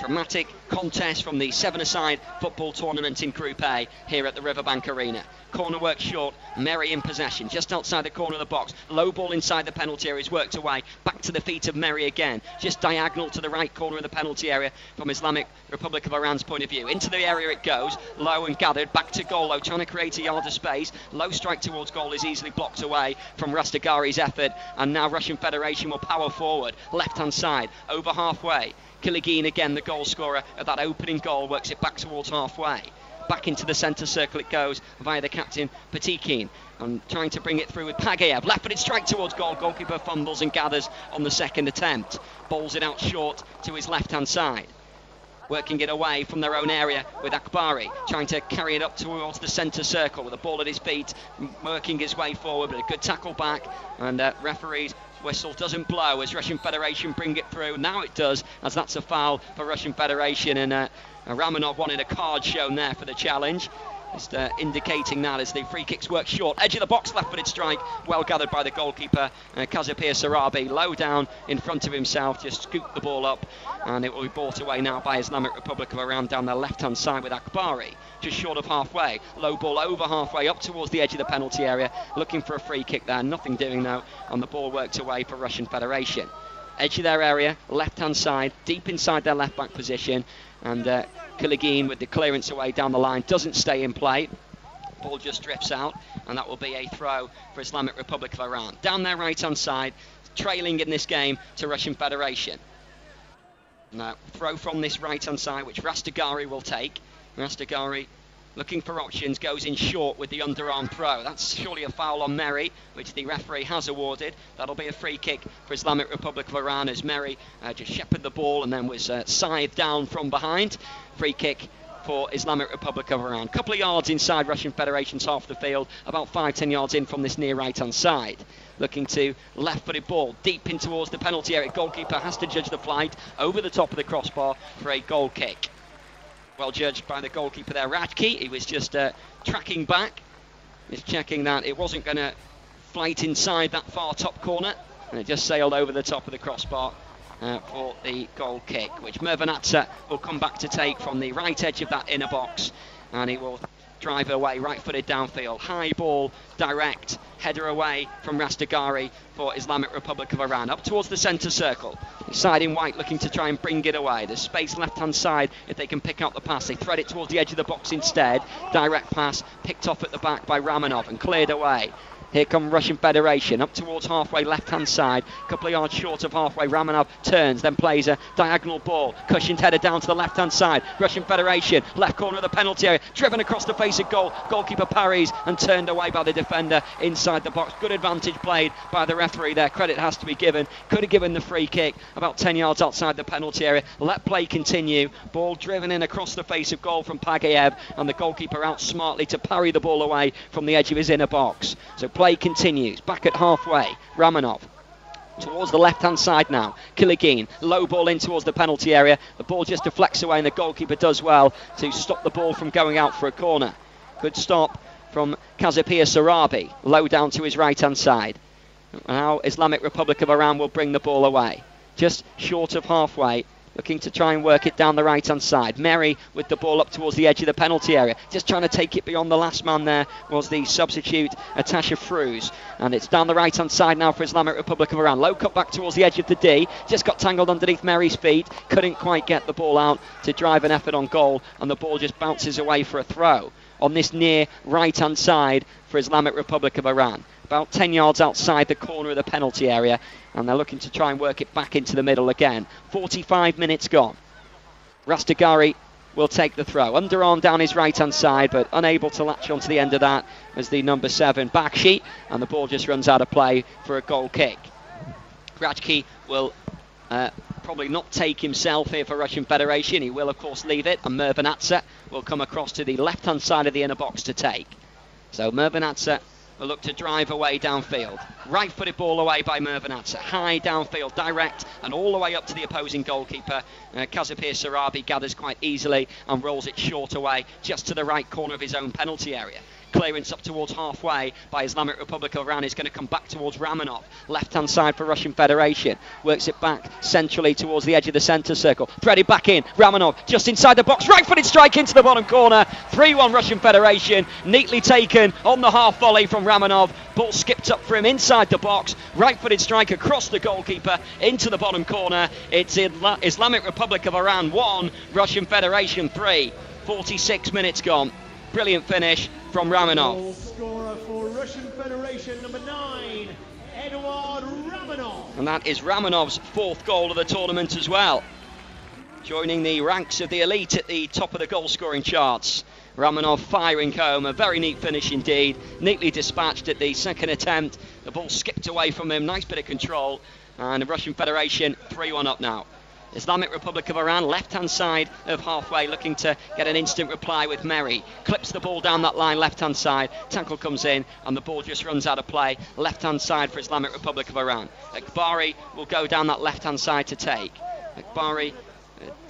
B: Dramatic contest from the 7-a-side football tournament in Group A here at the Riverbank Arena. Corner work short, Merry in possession, just outside the corner of the box. Low ball inside the penalty area is worked away, back to the feet of Merry again, just diagonal to the right corner of the penalty area from Islamic Republic of Iran's point of view. Into the area it goes, low and gathered, back to goal though, trying to create a yard of space. Low strike towards goal is easily blocked away from Rastagari's effort, and now Russian Federation will power forward, left-hand side, over halfway. Killigeen again, the goal scorer of that opening goal, works it back towards halfway. Back into the centre circle it goes via the captain Patikin, and trying to bring it through with Pagayev. Left-footed strike towards goal. Goalkeeper fumbles and gathers on the second attempt. Bowls it out short to his left-hand side. Working it away from their own area with Akbari, trying to carry it up towards the centre circle with the ball at his feet, working his way forward, but a good tackle back, and referee's whistle doesn't blow as Russian Federation bring it through. Now it does, as that's a foul for Russian Federation, and Ramanov wanted a card shown there for the challenge. Just indicating that as the free kicks work short. Edge of the box, left-footed strike, well gathered by the goalkeeper, Kazapir Sarabi, low down in front of himself, just scooped the ball up, and it will be brought away now by Islamic Republic of Iran down the left-hand side with Akbari, just short of halfway. Low ball over halfway, up towards the edge of the penalty area, looking for a free kick there, nothing doing though, and the ball worked away for Russian Federation. Edge of their area, left-hand side, deep inside their left-back position, and Killigeen with the clearance away down the line doesn't stay in play. Ball just drifts out, and that will be a throw for Islamic Republic of Iran. Down their right-hand side, trailing in this game to Russian Federation. Now, throw from this right-hand side, which Rastagari will take. Rastagari looking for options, goes in short with the underarm throw. That's surely a foul on Merry, which the referee has awarded. That'll be a free kick for Islamic Republic of Iran as Merry just shepherded the ball and then was scythed down from behind. Free kick for Islamic Republic of Iran. Couple of yards inside Russian Federation's half the field, about 5-10 yards in from this near right-hand side. Looking to left-footed ball, deep in towards the penalty area. Goalkeeper has to judge the flight over the top of the crossbar for a goal kick. Well judged by the goalkeeper there, Radke. He was just tracking back, just checking that it wasn't going to flight inside that far top corner, and it just sailed over the top of the crossbar for the goal kick, which Mervanatsa will come back to take from the right edge of that inner box, and he will drive away, right-footed downfield, high ball, direct, header away from Rastagari for Islamic Republic of Iran, up towards the centre circle. Side in white looking to try and bring it away. There's space left-hand side if they can pick up the pass. They thread it towards the edge of the box instead. Direct pass, picked off at the back by Ramanov and cleared away. Here come Russian Federation, up towards halfway, left-hand side, a couple of yards short of halfway. Ramanov turns, then plays a diagonal ball. Cushioned header down to the left-hand side. Russian Federation, left corner of the penalty area, driven across the face of goal. Goalkeeper parries and turned away by the defender inside the box. Good advantage played by the referee there. Credit has to be given. Could have given the free kick about 10 yards outside the penalty area. Let play continue. Ball driven in across the face of goal from Pagayev, and the goalkeeper out smartly to parry the ball away from the edge of his inner box. So play continues, back at halfway. Ramanov towards the left-hand side now. Killigeen, low ball in towards the penalty area. The ball just deflects away, and the goalkeeper does well to stop the ball from going out for a corner. Good stop from Kazapir Sarabi, low down to his right-hand side. Now Islamic Republic of Iran will bring the ball away, just short of halfway. Looking to try and work it down the right-hand side. Merry with the ball up towards the edge of the penalty area. Just trying to take it beyond the last man there was the substitute, Atasha Fruz. And it's down the right-hand side now for Islamic Republic of Iran. Low cut back towards the edge of the D. Just got tangled underneath Merry's feet. Couldn't quite get the ball out to drive an effort on goal. And the ball just bounces away for a throw on this near right-hand side for Islamic Republic of Iran. About 10 yards outside the corner of the penalty area, and they're looking to try and work it back into the middle again. 45 minutes gone. Rastagari will take the throw. Underarm down his right-hand side, but unable to latch onto the end of that as the number 7 Bakshi, and the ball just runs out of play for a goal kick. Radke will probably not take himself here for Russian Federation. He will, of course, leave it, and Mervanatsa will come across to the left-hand side of the inner box to take. So Mervanatsa will look to drive away downfield. Right-footed ball away by Mervanatsa. High downfield, direct, and all the way up to the opposing goalkeeper. Kazapir Sarabi gathers quite easily and rolls it short away, just to the right corner of his own penalty area. Clearance up towards halfway by Islamic Republic of Iran is going to come back towards Ramonov. Left-hand side for Russian Federation. Works it back centrally towards the edge of the centre circle. Threaded back in. Ramonov just inside the box. Right-footed strike into the bottom corner. 3-1 Russian Federation. Neatly taken on the half volley from Ramonov. Ball skipped up for him inside the box. Right-footed strike across the goalkeeper into the bottom corner. It's Islamic Republic of Iran 1, Russian Federation 3. 46 minutes gone. Brilliant finish from Ramonov.
C: Goal scorer for Russian Federation, number 9, Eduard Ramonov.
B: And that is Ramonov's 4th goal of the tournament as well. Joining the ranks of the elite at the top of the goal scoring charts. Ramonov firing home, a very neat finish indeed. Neatly dispatched at the second attempt. The ball skipped away from him, nice bit of control. And the Russian Federation 3-1 up now. Islamic Republic of Iran, left-hand side of halfway, looking to get an instant reply with Merry. Clips the ball down that line, left-hand side. Tackle comes in, and the ball just runs out of play. Left-hand side for Islamic Republic of Iran. Akbari will go down that left-hand side to take. Akbari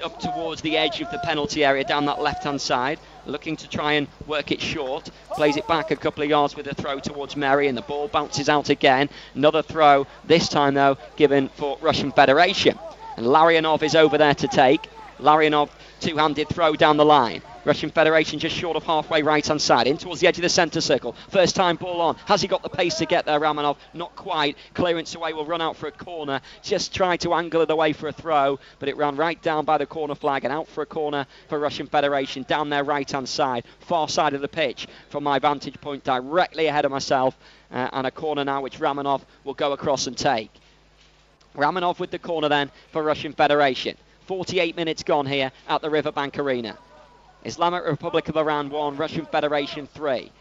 B: up towards the edge of the penalty area, down that left-hand side, looking to try and work it short. Plays it back a couple of yards with a throw towards Merry, and the ball bounces out again. Another throw, this time though, given for Russian Federation. And Larionov is over there to take. Larionov, two-handed throw down the line. Russian Federation just short of halfway right-hand side, in towards the edge of the centre circle. First time ball on. Has he got the pace to get there, Ramonov? Not quite. Clearance away, will run out for a corner. Just tried to angle it away for a throw, but it ran right down by the corner flag and out for a corner for Russian Federation, down their right-hand side, far side of the pitch from my vantage point, directly ahead of myself, and a corner now which Ramonov will go across and take. Ramonov with the corner then for Russian Federation. 48 minutes gone here at the Riverbank Arena. Islamic Republic of Iran 1, Russian Federation 3.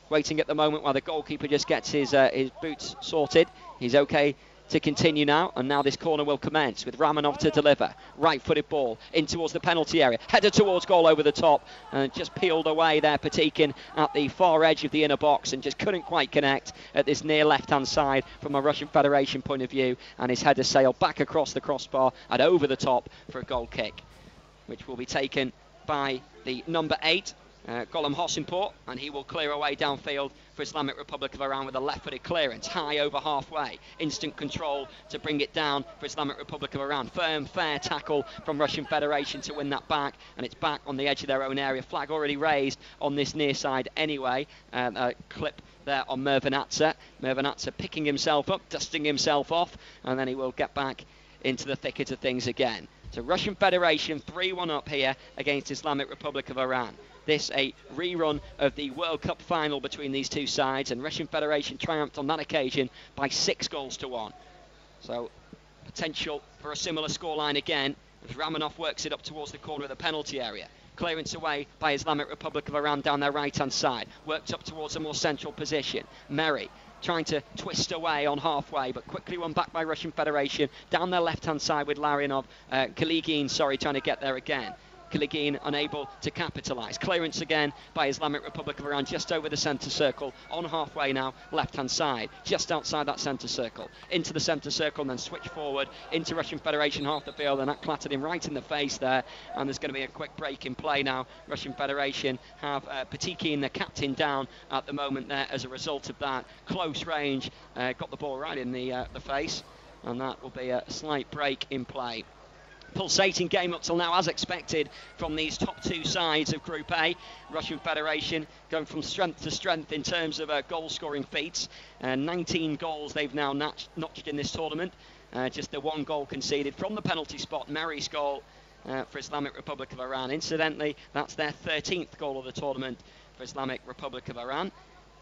B: Waiting at the moment while the goalkeeper just gets his boots sorted. He's okay to continue now, and now this corner will commence with Ramonov to deliver. Right-footed ball in towards the penalty area. Header towards goal over the top, and just peeled away there, Patikin at the far edge of the inner box, and just couldn't quite connect at this near left-hand side from a Russian Federation point of view, and his header sailed back across the crossbar and over the top for a goal kick, which will be taken by the number 8, Golem Hosimpor, and he will clear away downfield for Islamic Republic of Iran with a left-footed clearance, high over halfway. Instant control to bring it down for Islamic Republic of Iran. Firm, fair tackle from Russian Federation to win that back, and it's back on the edge of their own area. Flag already raised on this near side anyway. A clip there on Mervanatsa. Mervanatsa picking himself up, dusting himself off, and then he will get back into the thicket of things again. So Russian Federation 3-1 up here against Islamic Republic of Iran. This a rerun of the World Cup final between these two sides, and Russian Federation triumphed on that occasion by 6-1. So potential for a similar scoreline again as Ramonov works it up towards the corner of the penalty area. Clearance away by Islamic Republic of Iran down their right-hand side. Worked up towards a more central position. Merry trying to twist away on halfway, but quickly won back by Russian Federation. Down their left-hand side with Larionov. Kaligin, trying to get there again. Kaligin unable to capitalise. Clearance again by Islamic Republic of Iran just over the centre circle. On halfway now, left-hand side. Just outside that centre circle. Into the centre circle and then switch forward into Russian Federation half the field, and that clattered him right in the face there. And there's going to be a quick break in play now. Russian Federation have Patikin, the captain, down at the moment there as a result of that. Close range, got the ball right in the face, and that will be a slight break in play. Pulsating game up till now, as expected, from these top two sides of Group A. Russian Federation going from strength to strength in terms of goal-scoring feats. 19 goals they've now notched in this tournament. Just the 1 goal conceded from the penalty spot. Merry's goal for Islamic Republic of Iran. Incidentally, that's their 13th goal of the tournament for Islamic Republic of Iran.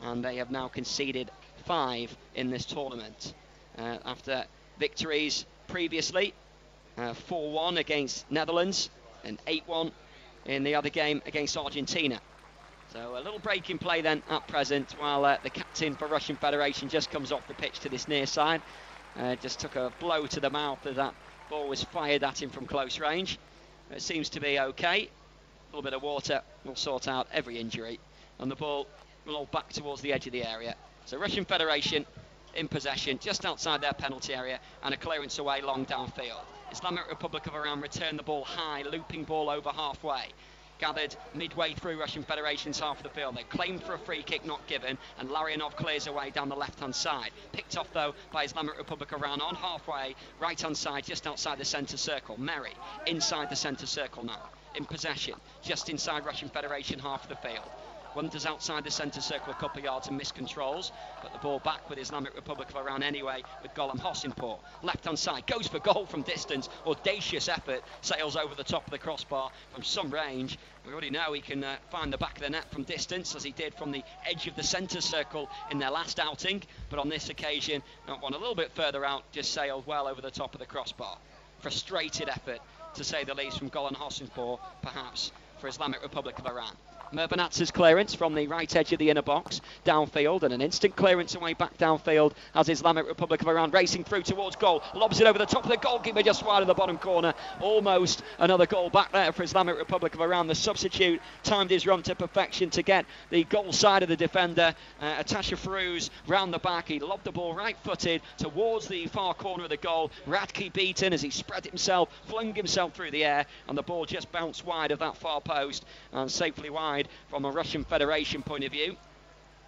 B: And they have now conceded 5 in this tournament. After victories previously. 4-1 against Netherlands and 8-1 in the other game against Argentina. So a little break in play then at present, while the captain for Russian Federation just comes off the pitch to this near side. Just took a blow to the mouth as that ball was fired at him from close range. It seems to be okay. A little bit of water will sort out every injury, and the ball will roll back towards the edge of the area. So Russian Federation in possession just outside their penalty area, and a clearance away long downfield. Islamic Republic of Iran return the ball high, looping ball over halfway. Gathered midway through Russian Federation's half of the field. They claimed for a free kick, not given, and Larionov clears away down the left-hand side. Picked off, though, by Islamic Republic of Iran on halfway, right-hand side, just outside the centre circle. Merry, inside the centre circle now, in possession, just inside Russian Federation half of the field. Wanders outside the centre circle a couple of yards and miscontrols, but the ball back with Islamic Republic of Iran anyway, with Golem Hosinpour. Left-hand side, goes for goal from distance. Audacious effort, sails over the top of the crossbar from some range. We already know he can find the back of the net from distance, as he did from the edge of the centre circle in their last outing, but on this occasion, not one a little bit further out, just sailed well over the top of the crossbar. Frustrated effort, to say the least, from Golem Hosinpour, perhaps, for Islamic Republic of Iran. Mervanatz's clearance from the right edge of the inner box, downfield, and an instant clearance away back downfield as Islamic Republic of Iran racing through towards goal, lobs it over the top of the goalkeeper just wide of the bottom corner. Almost another goal back there for Islamic Republic of Iran. The substitute timed his run to perfection to get the goal side of the defender, Atasha Farouz, round the back. He lobbed the ball right-footed towards the far corner of the goal. Radke beaten as he spread himself, flung himself through the air, and the ball just bounced wide of that far post and safely wide from a Russian Federation point of view,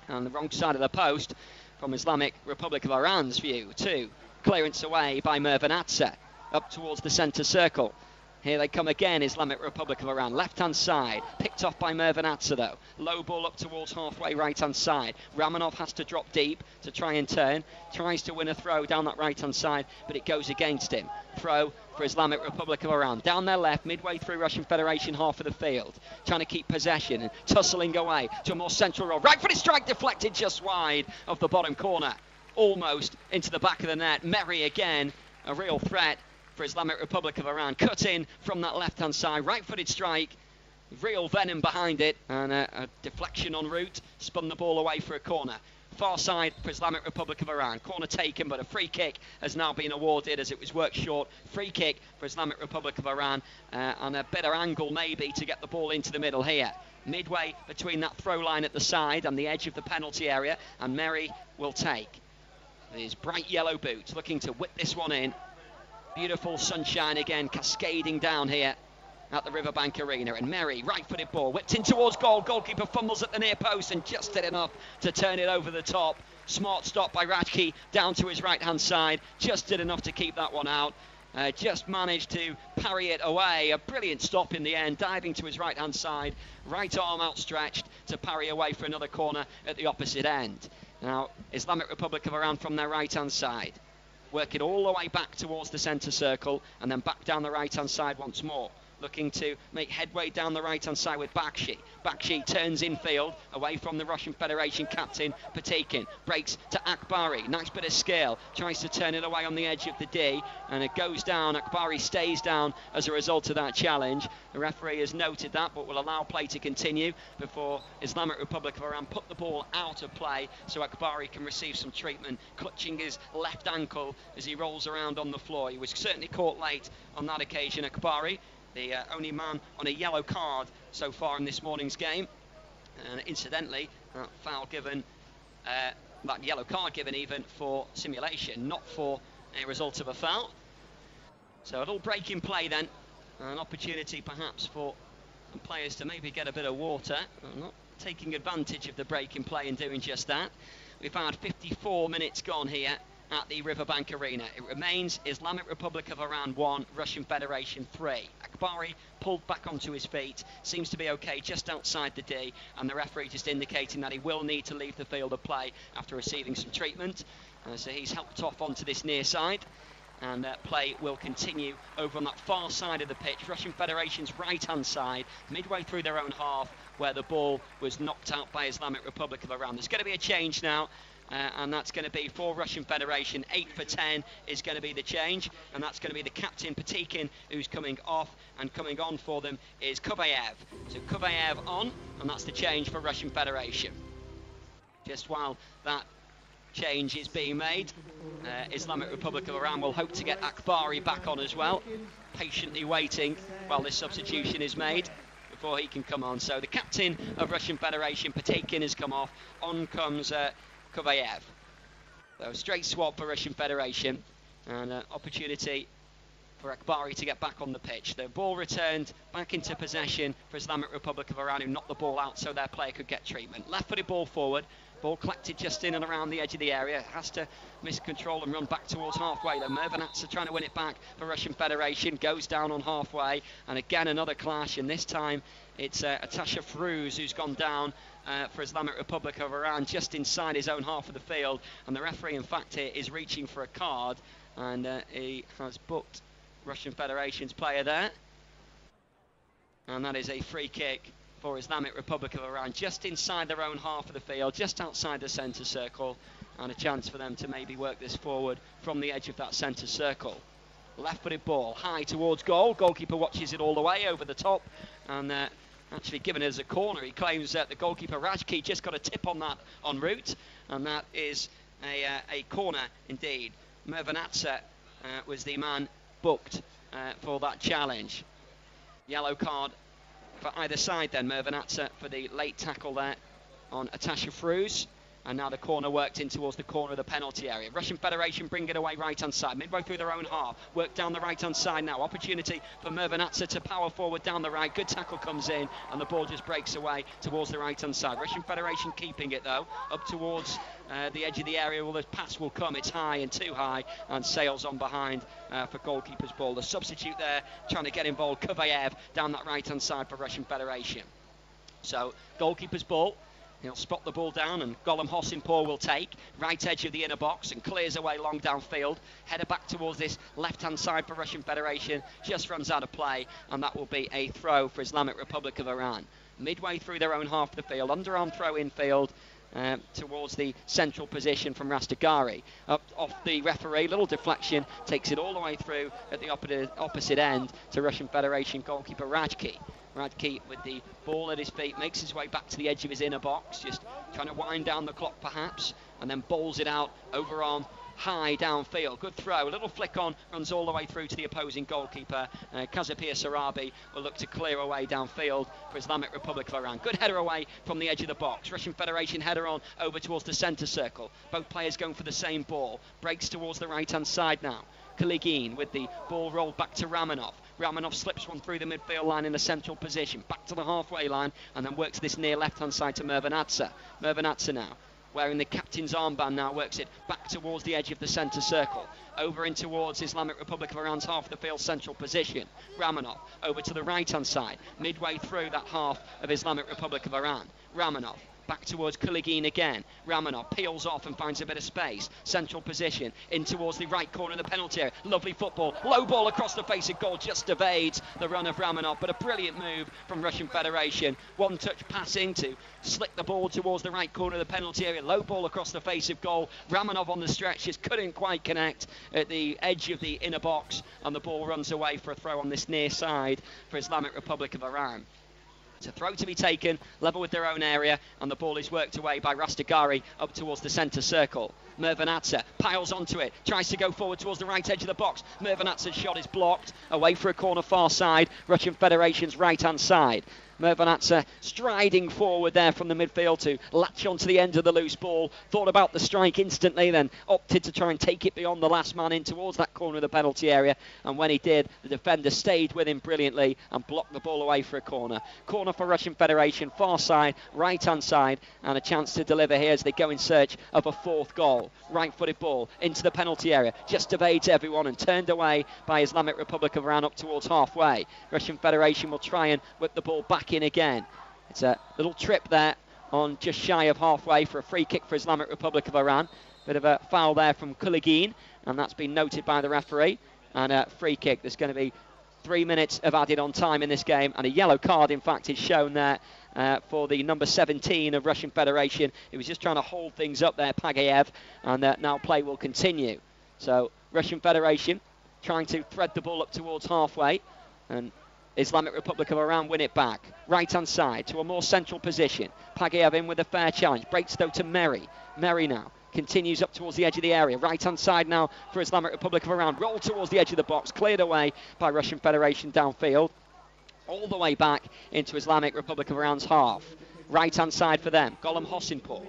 B: and the wrong side of the post from Islamic Republic of Iran's view too. Clearance away by Mervanatze up towards the centre circle. Here they come again, Islamic Republic of Iran. Left-hand side, picked off by Mervanatze though. Low ball up towards halfway right-hand side. Ramanov has to drop deep to try and turn. Tries to win a throw down that right-hand side, but it goes against him. Throw for Islamic Republic of Iran. Down their left, midway through Russian Federation half of the field. Trying to keep possession and tussling away to a more central role. Right-footed strike deflected just wide of the bottom corner. Almost into the back of the net. Merry again, a real threat for Islamic Republic of Iran. Cut in from that left-hand side, right-footed strike, real venom behind it, and a deflection en route, spun the ball away for a corner. Far side for Islamic Republic of Iran. Corner taken, but a free kick has now been awarded as it was worked short. Free kick for Islamic Republic of Iran, and a better angle maybe to get the ball into the middle here. Midway between that throw line at the side and the edge of the penalty area, and Merry will take his bright yellow boots, looking to whip this one in. Beautiful sunshine again, cascading down here at the Riverbank Arena. And Merry, right-footed ball, whipped in towards goal. Goalkeeper fumbles at the near post and just did enough to turn it over the top. Smart stop by Radke down to his right-hand side. Just did enough to keep that one out. Just managed to parry it away. A brilliant stop in the end, diving to his right-hand side. Right arm outstretched to parry away for another corner at the opposite end. Now, Islamic Republic of Iran from their right-hand side. Work it all the way back towards the centre circle and then back down the right-hand side once more. Looking to make headway down the right-hand side with Bakshi. Bakshi turns infield away from the Russian Federation captain, Patikin. Breaks to Akbari. Nice bit of skill. Tries to turn it away on the edge of the D, and it goes down. Akbari stays down as a result of that challenge. The referee has noted that, but will allow play to continue before Islamic Republic of Iran put the ball out of play so Akbari can receive some treatment, clutching his left ankle as he rolls around on the floor. He was certainly caught late on that occasion, Akbari. The only man on a yellow card so far in this morning's game. And incidentally, that foul given, that yellow card given even for simulation, not for a result of a foul. So a little break in play then, an opportunity perhaps for players to maybe get a bit of water. I'm not taking advantage of the break in play and doing just that. We've had 54 minutes gone here at the Riverbank Arena. It remains Islamic Republic of Iran 1, Russian Federation 3. Akbari pulled back onto his feet, seems to be okay just outside the D, and the referee just indicating that he will need to leave the field of play after receiving some treatment. So he's helped off onto this near side, and play will continue over on that far side of the pitch, Russian Federation's right-hand side, midway through their own half, where the ball was knocked out by Islamic Republic of Iran. There's going to be a change now. And that's going to be for Russian Federation. 8 for 10 is going to be the change, and that's going to be the captain Patikin who's coming off, and coming on for them is Kubayev. So Kubayev on, and that's the change for Russian Federation. Just while that change is being made, Islamic Republic of Iran will hope to get Akbari back on as well, patiently waiting while this substitution is made before he can come on. So the captain of Russian Federation, Patikin, has come off. On comes Kuvayev. So straight swap for Russian Federation, and an opportunity for Akbari to get back on the pitch. The ball returned back into possession for Islamic Republic of Iran, who knocked the ball out so their player could get treatment. Left-footed ball forward. Ball collected just in and around the edge of the area. Has to miss control and run back towards halfway. Though Mervanatsa trying to win it back for Russian Federation. Goes down on halfway. And again another clash. And this time it's Atasha Fruz who's gone down for Islamic Republic of Iran just inside his own half of the field. And the referee in fact here is reaching for a card. And he has booked Russian Federation's player there. And that is a free kick for Islamic Republic of Iran, just inside their own half of the field, just outside the centre circle, and a chance for them to maybe work this forward from the edge of that centre circle. Left-footed ball, high towards goal. Goalkeeper watches it all the way over the top, and actually given it as a corner. He claims that the goalkeeper Rajki just got a tip on that en route, and that is a corner indeed. Mervanatsa was the man booked for that challenge. Yellow card for either side then. Mervanatsa for the late tackle there on Atasha Fruz, and now the corner worked in towards the corner of the penalty area. Russian Federation bring it away right hand side, midway through their own half, work down the right hand side now. Opportunity for Mervanatsa to power forward down the right. Good tackle comes in, and the ball just breaks away towards the right hand side. Russian Federation keeping it though, up towards the edge of the area. Well, the pass will come, it's high and too high, and sails on behind for goalkeeper's ball. The substitute there trying to get involved, Kuvayev, down that right hand side for Russian Federation. So goalkeeper's ball. He'll spot the ball down, and Golem Hosinpour will take right edge of the inner box and clears away long downfield. Header back towards this left-hand side for Russian Federation. Just runs out of play, and that will be a throw for Islamic Republic of Iran. Midway through their own half of the field, underarm throw infield towards the central position from Rastagari. Up off the referee, little deflection, takes it all the way through at the opposite end to Russian Federation goalkeeper Rajki. Radke with the ball at his feet makes his way back to the edge of his inner box, just trying to wind down the clock perhaps, and then bowls it out overarm high downfield. Good throw, a little flick on, runs all the way through to the opposing goalkeeper. Kazapir Sarabi will look to clear away downfield for Islamic Republic of Iran. Good header away from the edge of the box. Russian Federation header on over towards the centre circle. Both players going for the same ball. Breaks towards the right hand side now. Kaligin with the ball rolled back to Ramanov. Ramanov slips one through the midfield line in a central position, back to the halfway line, and then works this near left-hand side to Mervanatsa. Mervanatsa now, wearing the captain's armband, now works it back towards the edge of the centre circle, over in towards Islamic Republic of Iran's half of the field central position. Ramanov over to the right-hand side, midway through that half of Islamic Republic of Iran. Ramanov back towards Kuligin again. Ramanov peels off and finds a bit of space. Central position in towards the right corner of the penalty area. Lovely football. Low ball across the face of goal. Just evades the run of Ramanov, but a brilliant move from Russian Federation. One touch passing to slick the ball towards the right corner of the penalty area. Low ball across the face of goal. Ramanov on the stretch just couldn't quite connect at the edge of the inner box, and the ball runs away for a throw on this near side for Islamic Republic of Iran. It's a throw to be taken, level with their own area, and the ball is worked away by Rastagari up towards the centre circle. Mervanatsa piles onto it, tries to go forward towards the right edge of the box. Mervanatsa's shot is blocked, away for a corner far side, Russian Federation's right-hand side. Mervanatsa striding forward there from the midfield to latch onto the end of the loose ball. Thought about the strike instantly, then opted to try and take it beyond the last man in towards that corner of the penalty area. And when he did, the defender stayed with him brilliantly and blocked the ball away for a corner. Corner for Russian Federation, far side, right-hand side, and a chance to deliver here as they go in search of a fourth goal. Right-footed ball into the penalty area, just evades everyone and turned away by Islamic Republic of Iran up towards halfway. Russian Federation will try and whip the ball back in again. It's a little trip there on just shy of halfway for a free kick for Islamic Republic of Iran. Bit of a foul there from Kuligin, and that's been noted by the referee. And a free kick. There's going to be 3 minutes of added on time in this game, and a yellow card in fact is shown there for the number 17 of Russian Federation. He was just trying to hold things up there, Pagayev, and now play will continue. So Russian Federation trying to thread the ball up towards halfway, and Islamic Republic of Iran win it back. Right-hand side to a more central position. Pagayev in with a fair challenge. Breaks though to Merry. Merry now continues up towards the edge of the area. Right-hand side now for Islamic Republic of Iran. Roll towards the edge of the box. Cleared away by Russian Federation downfield. All the way back into Islamic Republic of Iran's half. Right-hand side for them. Golem Hosinpour.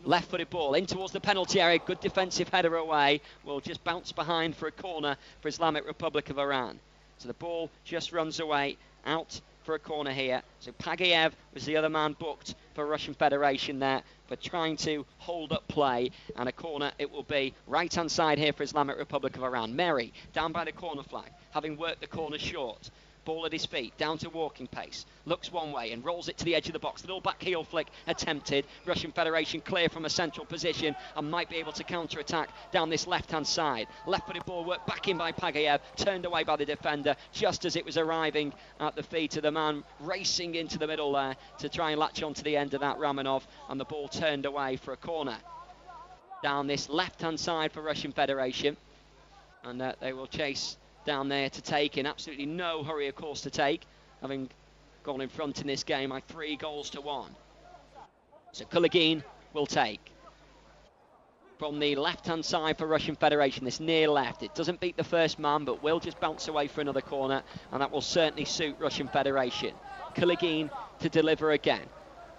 B: Left-footed ball in towards the penalty area. Good defensive header away. Will just bounce behind for a corner for Islamic Republic of Iran. So the ball just runs away out for a corner here. So Pagayev was the other man booked for Russian Federation there for trying to hold up play, and a corner it will be. Right-hand side here for Islamic Republic of Iran. Merry down by the corner flag, having worked the corner short. Ball at his feet, down to walking pace, looks one way and rolls it to the edge of the box. Little back heel flick attempted. Russian Federation clear from a central position and might be able to counter-attack down this left-hand side. Left-footed ball worked back in by Pagayev, turned away by the defender just as it was arriving at the feet of the man racing into the middle there to try and latch onto the end of that Ramanov, and the ball turned away for a corner. Down this left-hand side for Russian Federation, and they will chase down there to take, in absolutely no hurry of course to take, having gone in front in this game by 3-1. So Kulagin will take from the left hand side for Russian Federation, this near left. It doesn't beat the first man, but will just bounce away for another corner, and that will certainly suit Russian Federation. Kulagin to deliver again,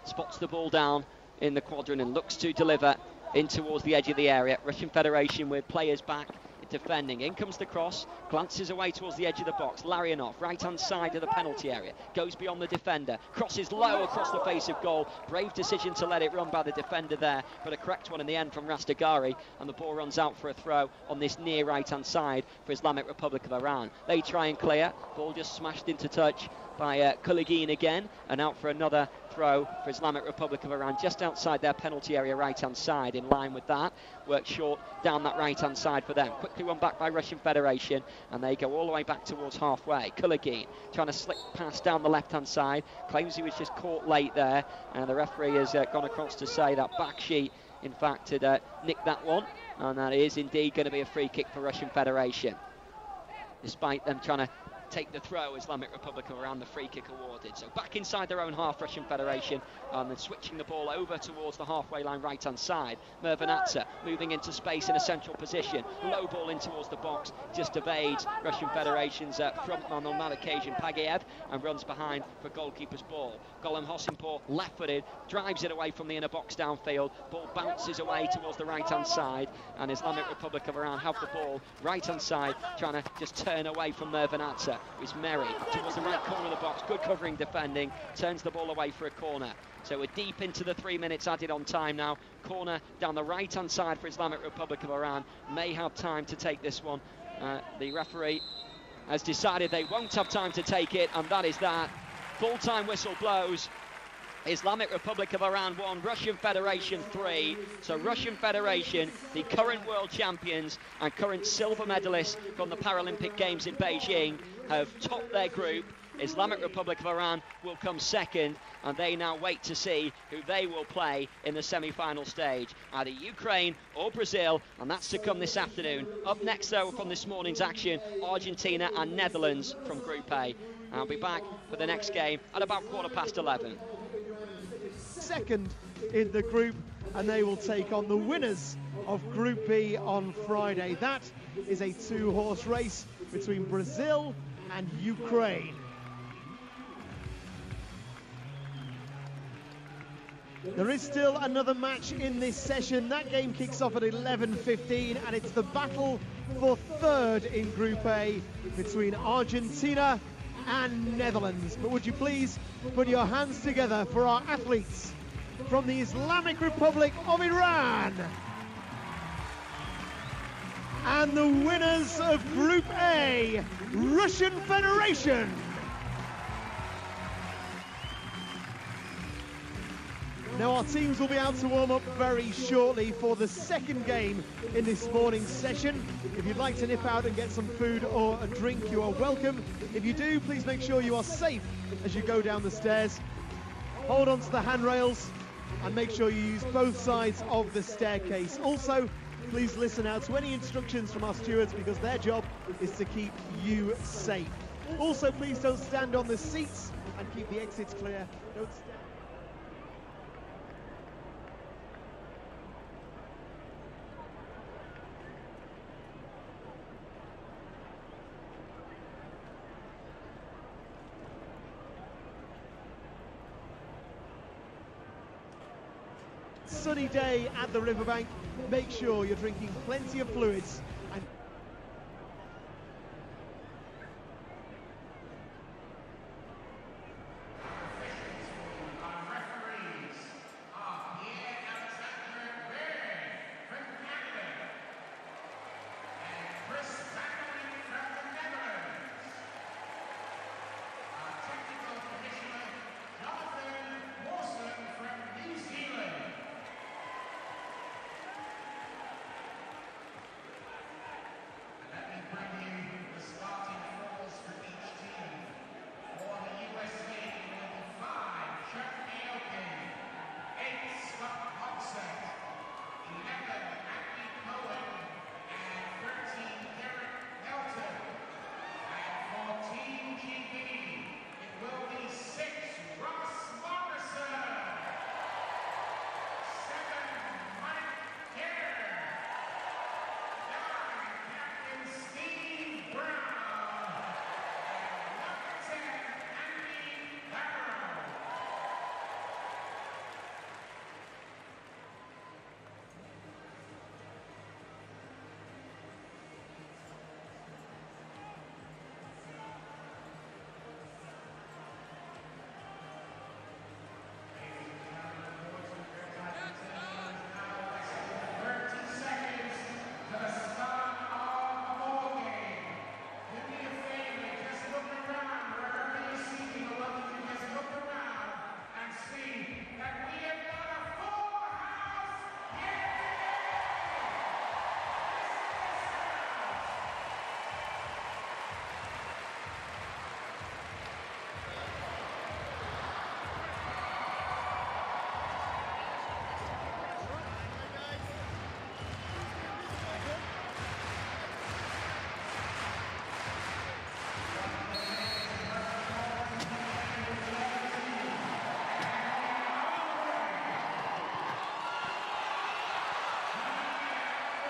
B: spots the ball down in the quadrant and looks to deliver in towards the edge of the area. Russian Federation with players back defending. In comes the cross, glances away towards the edge of the box. Larionov, right hand side of the penalty area, goes beyond the defender, crosses low across the face of goal. Brave decision to let it run by the defender there, but a correct one in the end from Rastagari, and the ball runs out for a throw on this near right hand side for Islamic Republic of Iran. They try and clear, ball just smashed into touch by Kulagin again, and out for another throw for Islamic Republic of Iran just outside their penalty area right hand side. In line with that, worked short down that right hand side for them. Quickly won back by Russian Federation, and they go all the way back towards halfway. Kulagin trying to slip past down the left hand side, claims he was just caught late there, and the referee has gone across to say that back sheet in fact had nicked that one, and that is indeed going to be a free kick for Russian Federation. Despite them trying to take the throw, Islamic Republic of Iran, the free kick awarded. So back inside their own half, Russian Federation, and then switching the ball over towards the halfway line right hand side. Mervanatsa moving into space in a central position, low ball in towards the box, just evades Russian Federation's front man on that occasion, Pagayev, and runs behind for goalkeeper's ball. Golem Hosimpor, left footed, drives it away from the inner box downfield, ball bounces away towards the right hand side, and Islamic Republic of Iran have the ball right hand side, trying to just turn away from Mervanatsa. Is Merry towards the right corner of the box, good covering defending, turns the ball away for a corner. So we're deep into the 3 minutes added on time now. Corner down the right hand side for Islamic Republic of Iran, may have time to take this one. The referee has decided they won't have time to take it, and that is that. Full time whistle blows. Islamic Republic of Iran 1, Russian Federation 3. So Russian Federation, the current world champions and current silver medalists from the Paralympic Games in Beijing, have topped their group. Islamic Republic of Iran will come second, and they now wait to see who they will play in the semi-final stage, either Ukraine or Brazil, and that's to come this afternoon. Up next though from this morning's action, Argentina and Netherlands from Group A. I'll be back for the next game at about 11:15.
C: Second in the group, and they will take on the winners of Group B on Friday. That is a 2-horse race between Brazil and Ukraine. There is still another match in this session. That game kicks off at 11:15, and it's the battle for third in Group A between Argentina and Netherlands. But would you please put your hands together for our athletes from the Islamic Republic of Iran and the winners of Group A, Russian Federation. Now our teams will be out to warm up very shortly for the second game in this morning's session. If you'd like to nip out and get some food or a drink, you are welcome. If you do, please make sure you are safe as you go down the stairs. Hold on to the handrails and make sure you use both sides of the staircase. Also, please listen out to any instructions from our stewards, because their job is to keep you safe. Also, please don't stand on the seats and keep the exits clear. Don't stand. sunny day at the riverbank. Make sure you're drinking plenty of fluids. And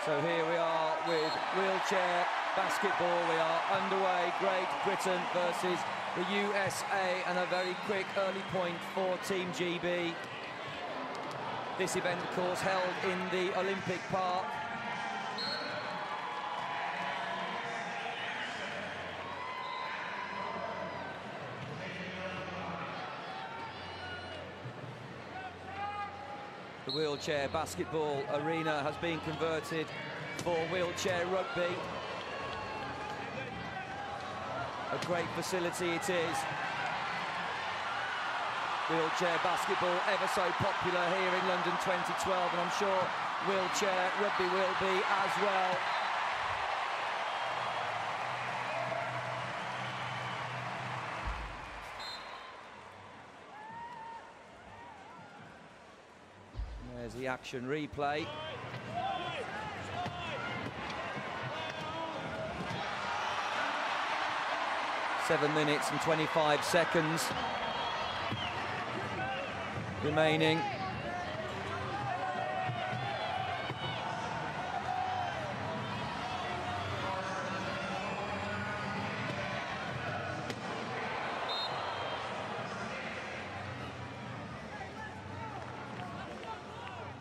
H: So here we are with wheelchair basketball. We are underway. Great Britain versus the USA, and a very quick early point for Team GB. This event, of course, held in the Olympic Park. The wheelchair basketball arena has been converted for wheelchair rugby. A great facility it is. Wheelchair basketball ever so popular here in London 2012, and I'm sure wheelchair rugby will be as well. There's the action replay. Seven minutes and 25 seconds remaining.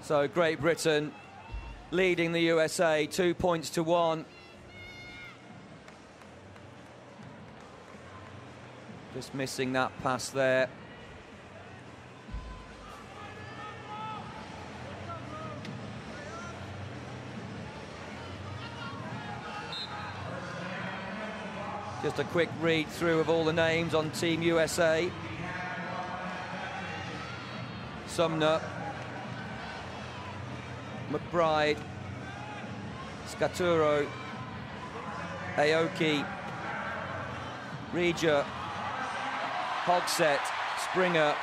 H: So Great Britain leading the USA 2 points to 1. Just missing that pass there. Just a quick read through of all the names on Team USA. Sumner, McBride, Scaturo, Aoki, Regia, Hogsett, Springer,